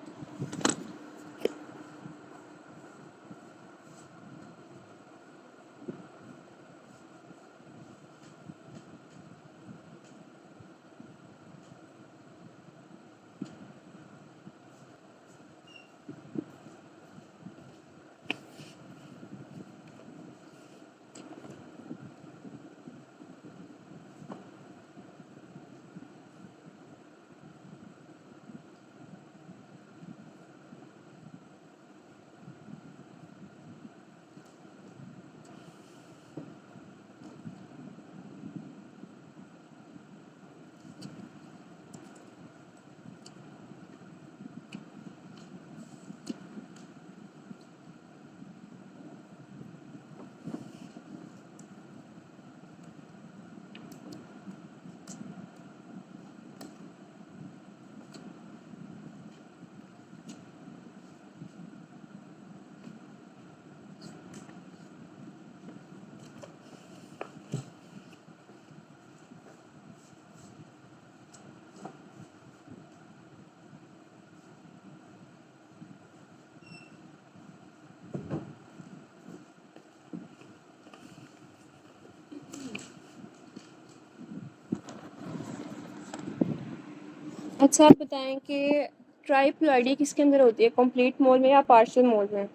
[SPEAKER 1] अच्छा आप बताएं कि ट्राइप्लॉइडी किसके अंदर होती है, कंप्लीट मोड में या पार्शियल मोड में?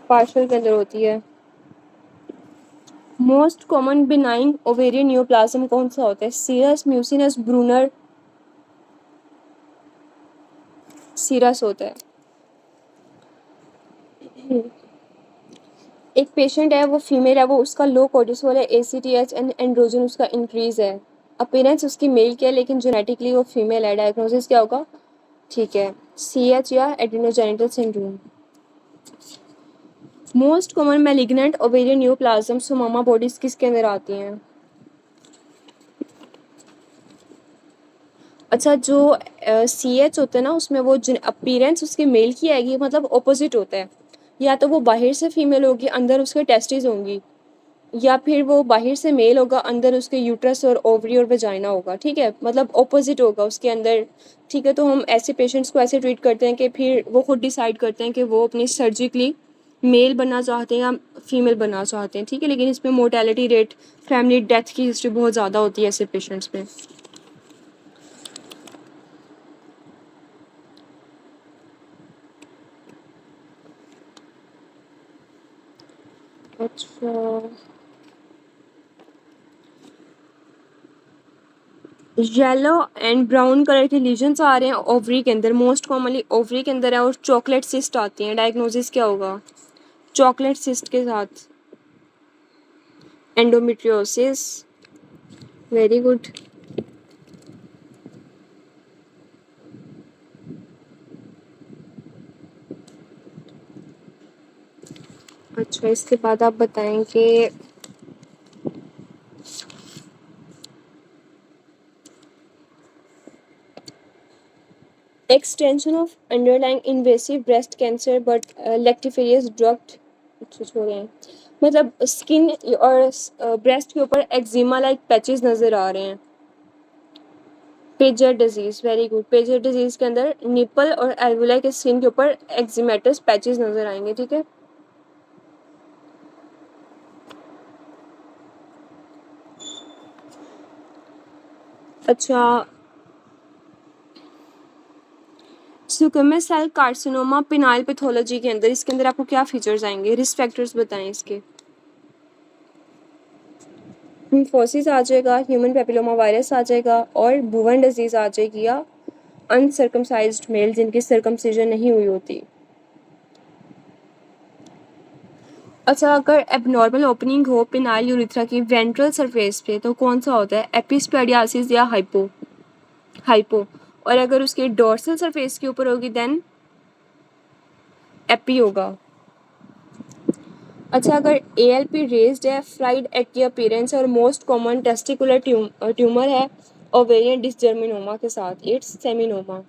[SPEAKER 1] पार्शियल के अंदर होती है. Most common benign ovarian neoplasm कौन सा होता है? सीरस, म्यूसिनस, ब्रूनर, सीरस होता है. एक पेशेंट है, वो फीमेल है, वो उसका लो कोर्टिसोल है, ACTH एंड एंड्रोजन उसका इंक्रीज है. अपीयरेंस उसकी मेल की है लेकिन जेनेटिकली वो फीमेल है. डायग्नोसिस क्या होगा? ठीक है, CH या adrenogenital syndrome. Most common malignant ovarian neoplasm psammoma bodies किसके अंदर आती हैं? अच्छा, जो सी एच होता है ना, उसमें वो जिन अपीयरेंस उसके मेल की आएगी, मतलब ऑपोजिट होता है। या तो वो बाहर से फीमेल होगी, अंदर उसके टेस्टिस होंगी, या फिर वो बाहर से मेल होगा, अंदर उसके यूट्रस और ओवरी और वजाइना होगा। ठीक है, मतलब ऑपोजिट होगा उसके अंदर। ठीक है, तो हम ऐसे पेशेंट्स को ऐसे ट्रीट करते हैं कि फिर वो खुद डिसाइड करते हैं कि वो अपनी सर्जिकली मेल बनना चाहते हैं या फीमेल बनना चाहते हैं। ठीक है, लेकिन इसमें मोर्टेलिटी रेट, फैमिली डेथ की हिस्ट्री बहुत ज़्यादा होती है ऐसे पेशेंट्स में। अच्छा, येलो एंड ब्राउन कलर के लीजन्स आ रहे हैं ओवरी के अंदर, मोस्ट कॉमनली ओवरी के अंदर है, और चॉकलेट सिस्ट आती हैं। डायग्नोसिस क्या होगा चॉकलेट सिस्ट के साथ? एंडोमेट्रियोसिस। Very good. अच्छा, इसके बाद आप बताएं कि extension of underlying invasive breast cancer but lactiferous ड्रग छोड़ें, मतलब स्किन और ब्रेस्ट के ऊपर एक्जिमा लाइक पैचेस नज़र आ रहे हैं। Pager disease, very good. Pager disease के अंदर निपल और एल्वुलाई के स्किन के ऊपर एक्जिमेटस पैचेस नज़र आएंगे। ठीक है, अच्छा, squamous cell carcinoma penile pathology के अंदर, इसके अंदर आपको क्या फीचर्स आएंगे? रिस्क फैक्टर्स बताएं इसके। लिम्फोसिस आ जाएगा, ह्यूमन पेपिलोमा वायरस आ जाएगा, और बुवन डिजीज आ जाएगी, या अनसर्कमसाइज्ड मेल जिनकी सर्कमसिजन नहीं हुई होती। अच्छा, अगर एबनॉर्मल ओपनिंग हो पिनाइल यूरिथ्रा की वेंट्रल सरफेस पे, तो कौन सा होता है? एपिस्पेडियासिस या हाइपो? हाइपो। और अगर उसके डोर्सल सरफेस के ऊपर होगी देन एपी होगा। अच्छा, अगर ए एल पी रेज्ड है, फ्राइड एग की अपीयरेंस, और मोस्ट कॉमन टेस्टिकुलर ट्यूमर है ओवेरियन डिसजर्मिनोमा के साथ, it's seminoma.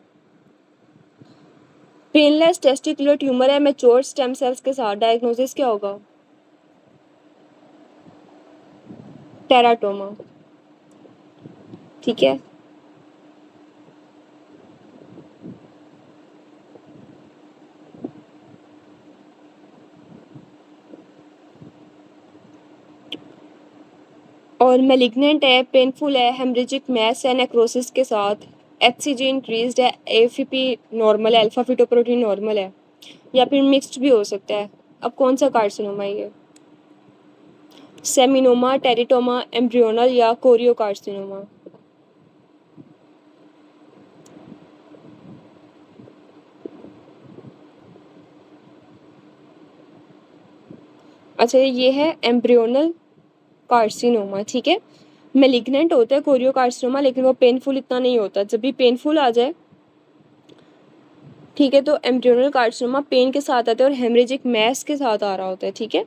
[SPEAKER 1] Painless testicular tumour है मैच्योर स्टेम सेल्स के साथ, डायग्नोसिस क्या होगा? टेराटोमा। ठीक है, और मेलिग्नेंट है, पेनफुल है, हेमरेजिक मैस है नेक्रोसिस के साथ, एचसीजी इंक्रीज्ड है, एफपी नॉर्मल है, अल्फा फिटोप्रोटीन नॉर्मल है, या फिर मिक्स्ड भी हो सकता है। अब कौन सा कार्सिनोमा है ये? सेमिनोमा, टेरिटोमा, एम्ब्रियोनल, या कोरियो कार्सिनोमा? अच्छा, ये है एम्ब्रियोनल कार्सिनोमा। ठीक है, मेलिग्नेंट होता है कोरियो कार्सिनोमा, लेकिन वो पेनफुल इतना नहीं होता। जब भी पेनफुल आ जाए, ठीक है, तो एम्ब्रियोनल कार्सिनोमा पेन के साथ आता है और हेमरेजिक मैस के साथ आ रहा होता है। ठीक है,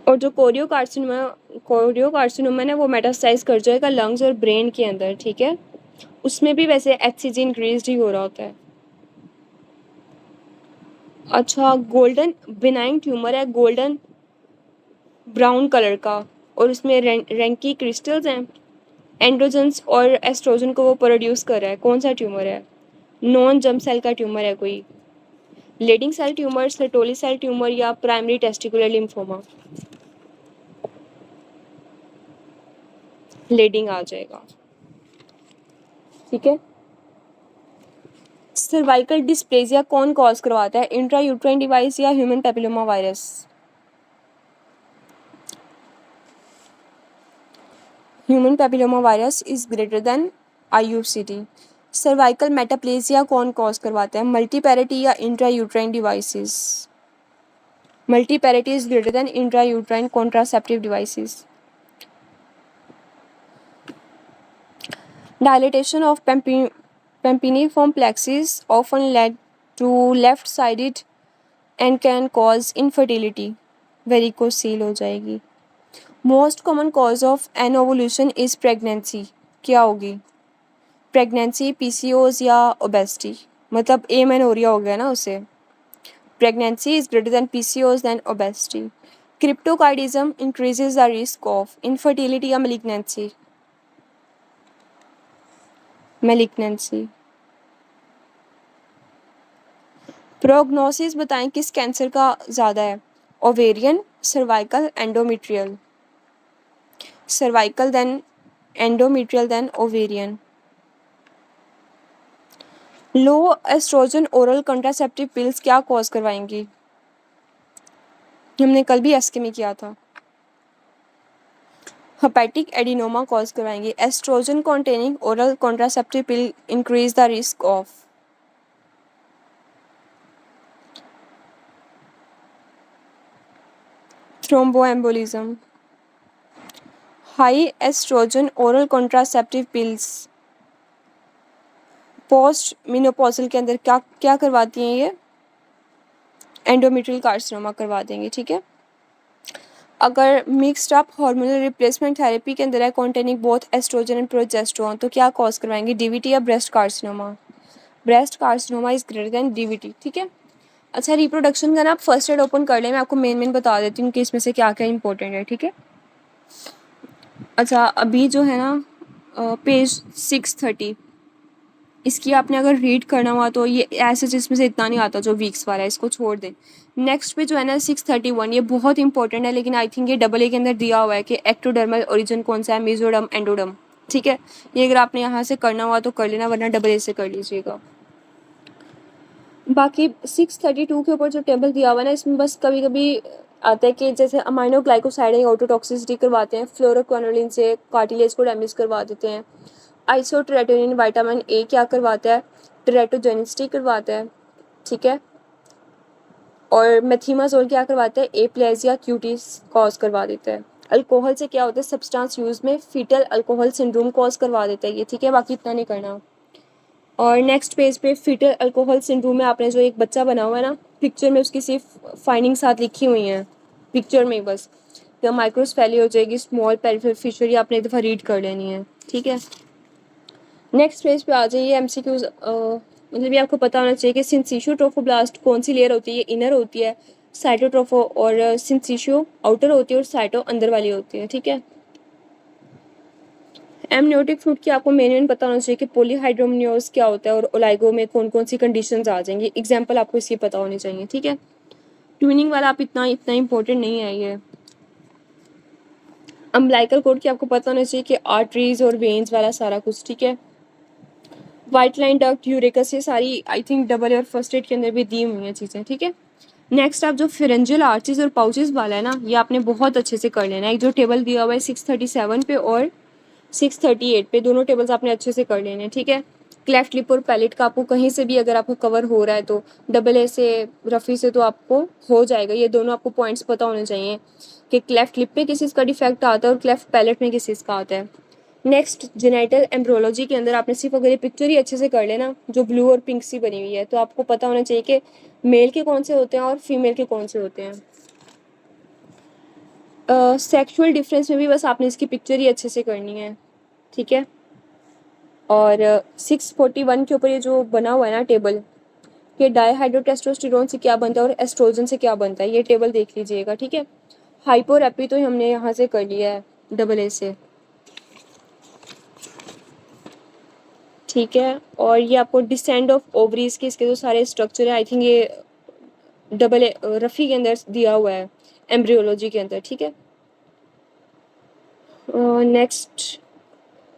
[SPEAKER 1] और जो कोरियो कार्सिनोमा है वो मेटास्टाइज कर जाएगा लंग्स और ब्रेन के अंदर। ठीक है, उसमें भी वैसे एचसीजी इंक्रीज ही हो रहा होता है। अच्छा, गोल्डन बिनाइन ट्यूमर है, गोल्डन ब्राउन कलर का, और उसमें रैंकी क्रिस्टल्स हैं। एंड्रोजन्स और एस्ट्रोजन को वो प्रोड्यूस कर रहा है। कौन सा ट्यूमर है? नॉन जम सेल का ट्यूमर है कोई? Leydig cell tumour, Sertoli cell tumour, या प्राइमरी टेस्टिकुलर लिम्फोमा? लेडिंग आ जाएगा। ठीक है, सर्वाइकल डिस्प्लेजिया कौन कॉज करवाता है? इंट्रा यूट्राइन डिवाइस या human papilloma virus? Human papilloma virus is greater than IUCD. Cervical metaplasia कौन कॉज करवाता है? मल्टीपैरिटी या intra uterine devices? Multiparity is greater than intra uterine contraceptive devices. Dilatation of pampiniform plexus often led to left sided and can cause infertility, varicocele हो जाएगी। Most common cause of anovulation is pregnancy, क्या होगी? प्रेगनेंसी, पीसीओज या ओबेसिटी, मतलब एमेनोरिया हो गया ना उसे। Pregnancy is greater than PCOS than obesity. Cryptorchidism increases the risk of infertility या मेलिग्नेंसी, मेलिग्नेंसी। प्रोग्नोसिस बताएं किस कैंसर का ज़्यादा है? Ovarian, cervical, endometrial. Cervical than endometrial than ovarian. Low oestrogen oral contraceptive pills क्या कॉज करवाएंगी? हमने कल भी एस्के में किया था। हेपेटिक एडिनोमा कॉज करवाएंगे। Oestrogen containing oral contraceptive pill increase the risk of thromboembolism. High oestrogen oral contraceptive pills post menopausal के अंदर क्या क्या करवाती हैं? ये एंडोमेट्रियल कार्सिनोमा करवा देंगे, ठीक है। अगर mixed up hormonal replacement therapy के अंदर है containing both oestrogen and progesterone, तो क्या कॉज करवाएंगे? डीवीटी या breast carcinoma? Breast carcinoma is greater than DVT, ठीक है। अच्छा, रिप्रोडक्शन का ना आप फर्स्ट एड ओपन कर लें, मैं आपको मेन बता देती हूँ कि इसमें से क्या क्या इंपॉर्टेंट है, ठीक है। अच्छा, अभी जो है ना पेज 630, इसकी आपने अगर रीड करना हुआ तो ये ऐसे जिसमें से इतना नहीं आता जो वीक्स वाला है, इसको छोड़ दें। नेक्स्ट पे जो है ना 631, ये बहुत इंपॉर्टेंट है, लेकिन आई थिंक ये डबल ए के अंदर दिया हुआ है कि एक्टोडर्मल ओरिजिन कौन सा है, मेसोडर्म, एंडोडर्म, ठीक है। ये अगर आपने यहाँ से करना हुआ तो कर लेना, वरना डबल ए से कर लीजिएगा। बाकी 632 के ऊपर जो टेबल दिया हुआ है ना, इसमें बस कभी कभी आता है कि जैसे अमाइनो ग्लाइकोसाइड ऑटोटॉक्सिसिटी करवाते हैं, फ्लोरोक्विनोलिन से कार्टिलेज को डैमेज करवा देते हैं। आइसोट्रेटिनिन विटामिन ए क्या करवाता है? टेरेटोजेनिसिटी करवाता है, ठीक है। और मेथिमाजोल क्या करवाता है? एप्लेजिया क्यूटिस कॉज करवा देता है। अल्कोहल से क्या होता है? सब्सटेंस यूज में फीटल अल्कोहल सिंड्रोम कॉज करवा देता है ये, ठीक है। बाकी इतना नहीं करना। और नेक्स्ट पेज पे फीटल अल्कोहल सिंड्रोम में आपने जो एक बच्चा बना हुआ है ना, पिक्चर में उसकी सिर्फ फाइंडिंग साथ लिखी हुई हैं, पिक्चर में बस। या माइक्रोस्फेली हो जाएगी, स्मॉल पेरिफेरल फिशरी आपने एक दफ़ा रीड कर लेनी है, ठीक है। नेक्स्ट पेज पे आ जाइए। एमसीक्यूज मतलब ये आपको पता होना चाहिए कि सिंसिशियो ट्रोफोब्लास्ट कौन सी लेयर होती है? ये इनर होती है, साइटोट्रोफो और सिंसिशियो आउटर होती है, और साइटो अंदर वाली होती है, ठीक है। एमनियोटिक फ्रूट की आपको मेन पता होना चाहिए कि पॉलीहाइड्रोमनियोज क्या होता है, और ओलाइगो में कौन कौन सी कंडीशंस आ जाएंगी। एग्जाम्पल आपको इसकी पता होनी चाहिए, ठीक है। ट्विनिंग वाला आप इतना इतना इंपॉर्टेंट नहीं है ये। अम्बलाइकल कोड की आपको पता होना चाहिए कि आर्टरीज और वेन्स वाला सारा कुछ, ठीक है। वाइट लाइन डक्ट, यूरेकस, ये सारी आई थिंक डबल और फर्स्ट एड के अंदर भी दी हुई हैं चीज़ें, ठीक है। नेक्स्ट आप जो फेरेंजियल आर्चेज और पाउचेस वाला है ना, ये आपने बहुत अच्छे से कर लेना है। एक जो टेबल दिया हुआ है 637 पे और 638 पे, दोनों टेबल्स आपने अच्छे से कर लेने हैं, ठीक है। क्लेफ्ट लिप और पैलेट का आपको कहीं से भी अगर आपको कवर हो रहा है तो डबल ए से, रफ़ी से तो आपको हो जाएगा। ये दोनों आपको पॉइंट्स पता होने चाहिए कि क्लेफ्ट लिप में किस चीज़ का डिफेक्ट आता है और क्लेफ्ट पैलेट में किस चीज़ का आता है। नेक्स्ट जेनेटल एम्ब्रोलॉजी के अंदर आपने सिर्फ अगर ये पिक्चर ही अच्छे से कर लेना, जो ब्लू और पिंक सी बनी हुई है, तो आपको पता होना चाहिए कि मेल के कौन से होते हैं और फीमेल के कौन से होते हैं। सेक्सुअल डिफरेंस में भी बस आपने इसकी पिक्चर ही अच्छे से करनी है, ठीक है। और 641 के ऊपर ये जो बना हुआ है ना टेबल, कि डाईहाइड्रोटेस्टोस्टेरोन से क्या बनता है और एस्ट्रोजन से क्या बनता है, ये टेबल देख लीजिएगा, ठीक है। हाइपोरेपी तो हमने यहाँ से कर लिया है डबल ए से, ठीक है। और ये आपको डिसेंड ऑफ ओवरीज के इसके जो सारे स्ट्रक्चर है, आई थिंक ये डबल ए रफ़ी के अंदर दिया हुआ है, एम्ब्रियोलॉजी के अंदर, ठीक है। नेक्स्ट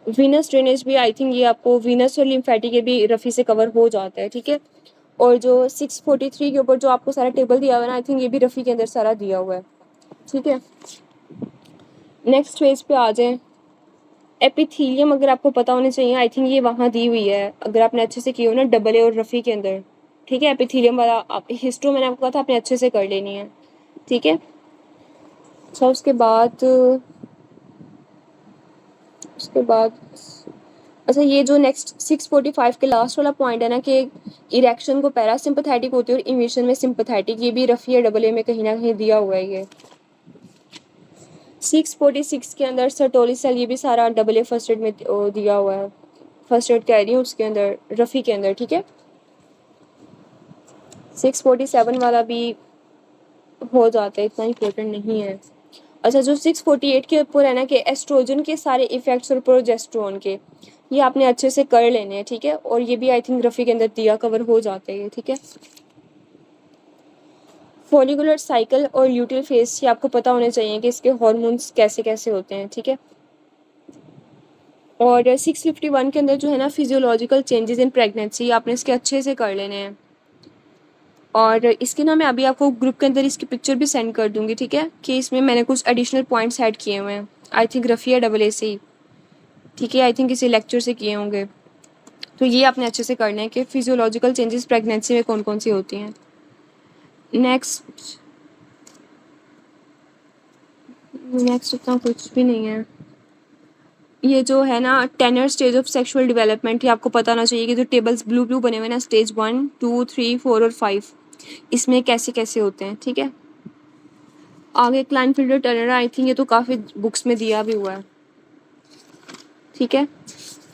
[SPEAKER 1] वीनस ड्रेनेज भी आई थिंक ये आपको वीनस और लिम्फेटिक के भी रफ़ी से कवर हो जाता है, ठीक है। और जो 643 के ऊपर जो आपको सारा टेबल दिया हुआ है ना, आई थिंक ये भी रफ़ी के अंदर सारा दिया हुआ है, ठीक है। नेक्स्ट पेज पे आ जाएं। एपिथीलियम अगर आपको पता होने चाहिए, आई थिंक ये वहाँ दी हुई है, अगर आपने अच्छे से किया हो ना डबल ए और रफ़ी के अंदर, ठीक है। एपिथीलियम वाला आप हिस्ट्रो मैंने आपको कहा था आपने अच्छे से कर लेनी है, ठीक है। अच्छा, उसके बाद अच्छा, ये जो नेक्स्ट 645 के लास्ट वाला पॉइंट है ना कि इरेक्शन को पैरासिम्पथेटिक होती है और इमिशन में सिंपथेटिक, ये भी रफ़ी या डबल ए में कहीं ना कहीं दिया हुआ है। ये 646 के अंदर सर्टोली सेल, ये भी सारा डबल ए फर्स्ट एड में दिया हुआ है। फर्स्ट एड कह रही हूँ उसके अंदर, रफ़ी के अंदर, ठीक है। 647 वाला भी हो जाता है, इतना इंपॉर्टेंट नहीं है। अच्छा, जो 648 के ऊपर है ना कि एस्ट्रोजन के सारे इफेक्ट्स और प्रोजेस्टेरोन के, ये आपने अच्छे से कर लेने हैं, ठीक है। और ये भी आई थिंक रफ़ी के अंदर दिया कवर हो जाते हैं, ठीक है। फॉलिकुलर साइकिल और ल्यूटिल फेज, ये आपको पता होने चाहिए कि इसके हार्मोन्स कैसे कैसे होते हैं, ठीक है। और 651 के अंदर जो है ना फिजियोलॉजिकल चेंजेस इन प्रेगनेंसी, आपने इसके अच्छे से कर लेने हैं। और इसके ना मैं अभी आपको ग्रुप के अंदर इसकी पिक्चर भी सेंड कर दूंगी, ठीक है, कि इसमें मैंने कुछ एडिशनल पॉइंट्स ऐड किए हुए हैं, I think Rafia double A से ही, ठीक है। आई थिंक इसी लेक्चर से किए होंगे। तो ये आपने अच्छे से करना है कि फिजियोलॉजिकल चेंजेस प्रेगनेंसी में कौन कौन सी होती हैं। नेक्स्ट नेक्स्ट इतना कुछ भी नहीं है। ये जो है ना Tanner stage of sexual development, ये आपको पता होना चाहिए कि जो टेबल्स ब्लू ब्लू बने हुए हैं ना, स्टेज 1 2 3 4 और 5, इसमें कैसे कैसे होते हैं, ठीक है। आगे क्लाइनफील्डर टर्नर, आई थिंक ये तो काफ़ी बुक्स में दिया भी हुआ है, ठीक है।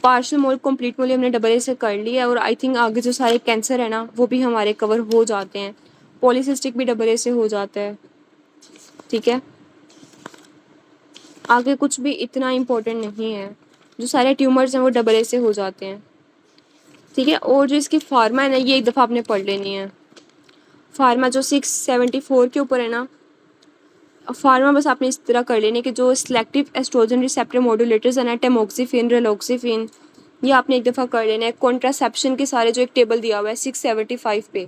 [SPEAKER 1] पार्शियल मोल कंप्लीट मोल हमने डबल ए से कर लिया है। और आई थिंक आगे जो सारे कैंसर है ना वो भी हमारे कवर हो जाते हैं। पॉलीसिस्टिक भी डबल ए से हो जाता है, ठीक है। आगे कुछ भी इतना इम्पोर्टेंट नहीं है, जो सारे ट्यूमर्स हैं वो डबल ए से हो जाते हैं, ठीक है। और जो इसकी फार्मा है ना, ये एक दफ़ा आपने पढ़ लेनी है। फार्मा जो 674 के ऊपर है ना, फार्मा बस आपने इस तरह कर लेने कि जो सिलेक्टिव एस्ट्रोजन रिसेप्टर मॉड्यूलेटर्स है ना, टेमोक्सिफिन, रेलोक्सिफिन, ये आपने एक दफ़ा कर लेना है। कॉन्ट्रासेप्शन के सारे जो एक टेबल दिया हुआ है 675 पे,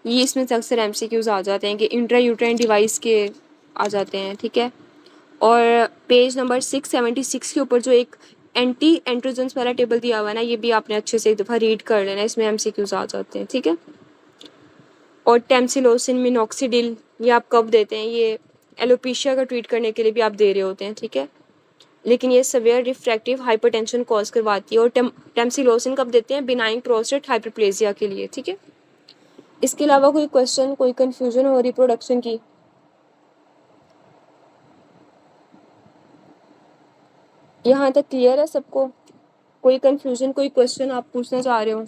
[SPEAKER 1] ये इसमें अक्सर MCQs आ जाते हैं कि इंट्रा यूट्राइन डिवाइस के आ जाते हैं, ठीक है। और पेज नंबर 676 के ऊपर जो एक एंटी एंड्रोजन्स वाला टेबल दिया हुआ है ना, ये भी आपने अच्छे से एक दफ़ा रीड कर लेना है, इसमें MCQs आ जाते हैं, ठीक है। और टेम्सिलोसिन, मिनॉक्सिडिल, ये आप कब देते हैं, ये एलोपेशिया का ट्रीट करने के लिए भी आप दे रहे होते हैं, ठीक है। लेकिन ये सवेयर रिफ्रैक्टिव हाइपरटेंशन कॉज करवाती है। और टेम्सिलोसिन कब देते हैं, बिनाइन प्रोस्टेट हाइपरप्लेजिया के लिए, ठीक है। इसके अलावा कोई क्वेश्चन, कोई कंफ्यूजन हो रिप्रोडक्शन की? यहाँ तक क्लियर है सबको? कोई कंफ्यूजन, कोई क्वेश्चन आप पूछना चाह रहे हो?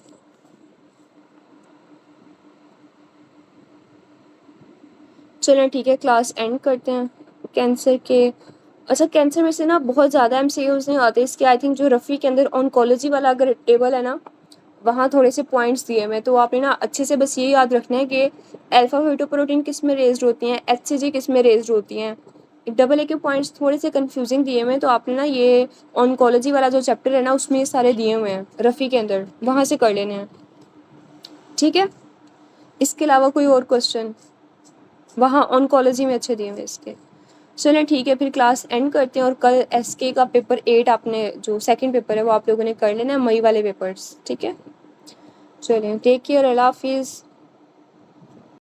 [SPEAKER 1] चलो ठीक है, क्लास एंड करते हैं। कैंसर के, अच्छा कैंसर में से ना बहुत ज़्यादा MCQs नहीं आते इसके। आई थिंक जो रफ़ी के अंदर ऑन्कोलॉजी वाला अगर टेबल है ना, वहाँ थोड़े से पॉइंट्स दिए मैं, तो आपने ना अच्छे से बस ये याद रखना है कि अल्फा फेटोप्रोटीन किस में रेज्ड होती हैं, HCG किस में रेज्ड होती हैं। डबल ए के पॉइंट्स थोड़े से कंफ्यूजिंग दिए हुए हैं, तो आपने ना ये ऑन्कोलॉजी वाला जो चैप्टर है ना उसमें ये सारे दिए हुए हैं रफ़ी के अंदर, वहाँ से कर लेने हैं, ठीक है। इसके अलावा कोई और क्वेश्चन? वहाँ ऑन्कोलॉजी में अच्छे दिए हुए इसके। चलें ठीक है, फिर क्लास एंड करते हैं। और कल SK का पेपर 8 आपने जो सेकंड पेपर है वो आप लोगों ने कर लेना है, मई वाले पेपर्स, ठीक है। चलें, टेक केयर, अल्लाह हाफिज़।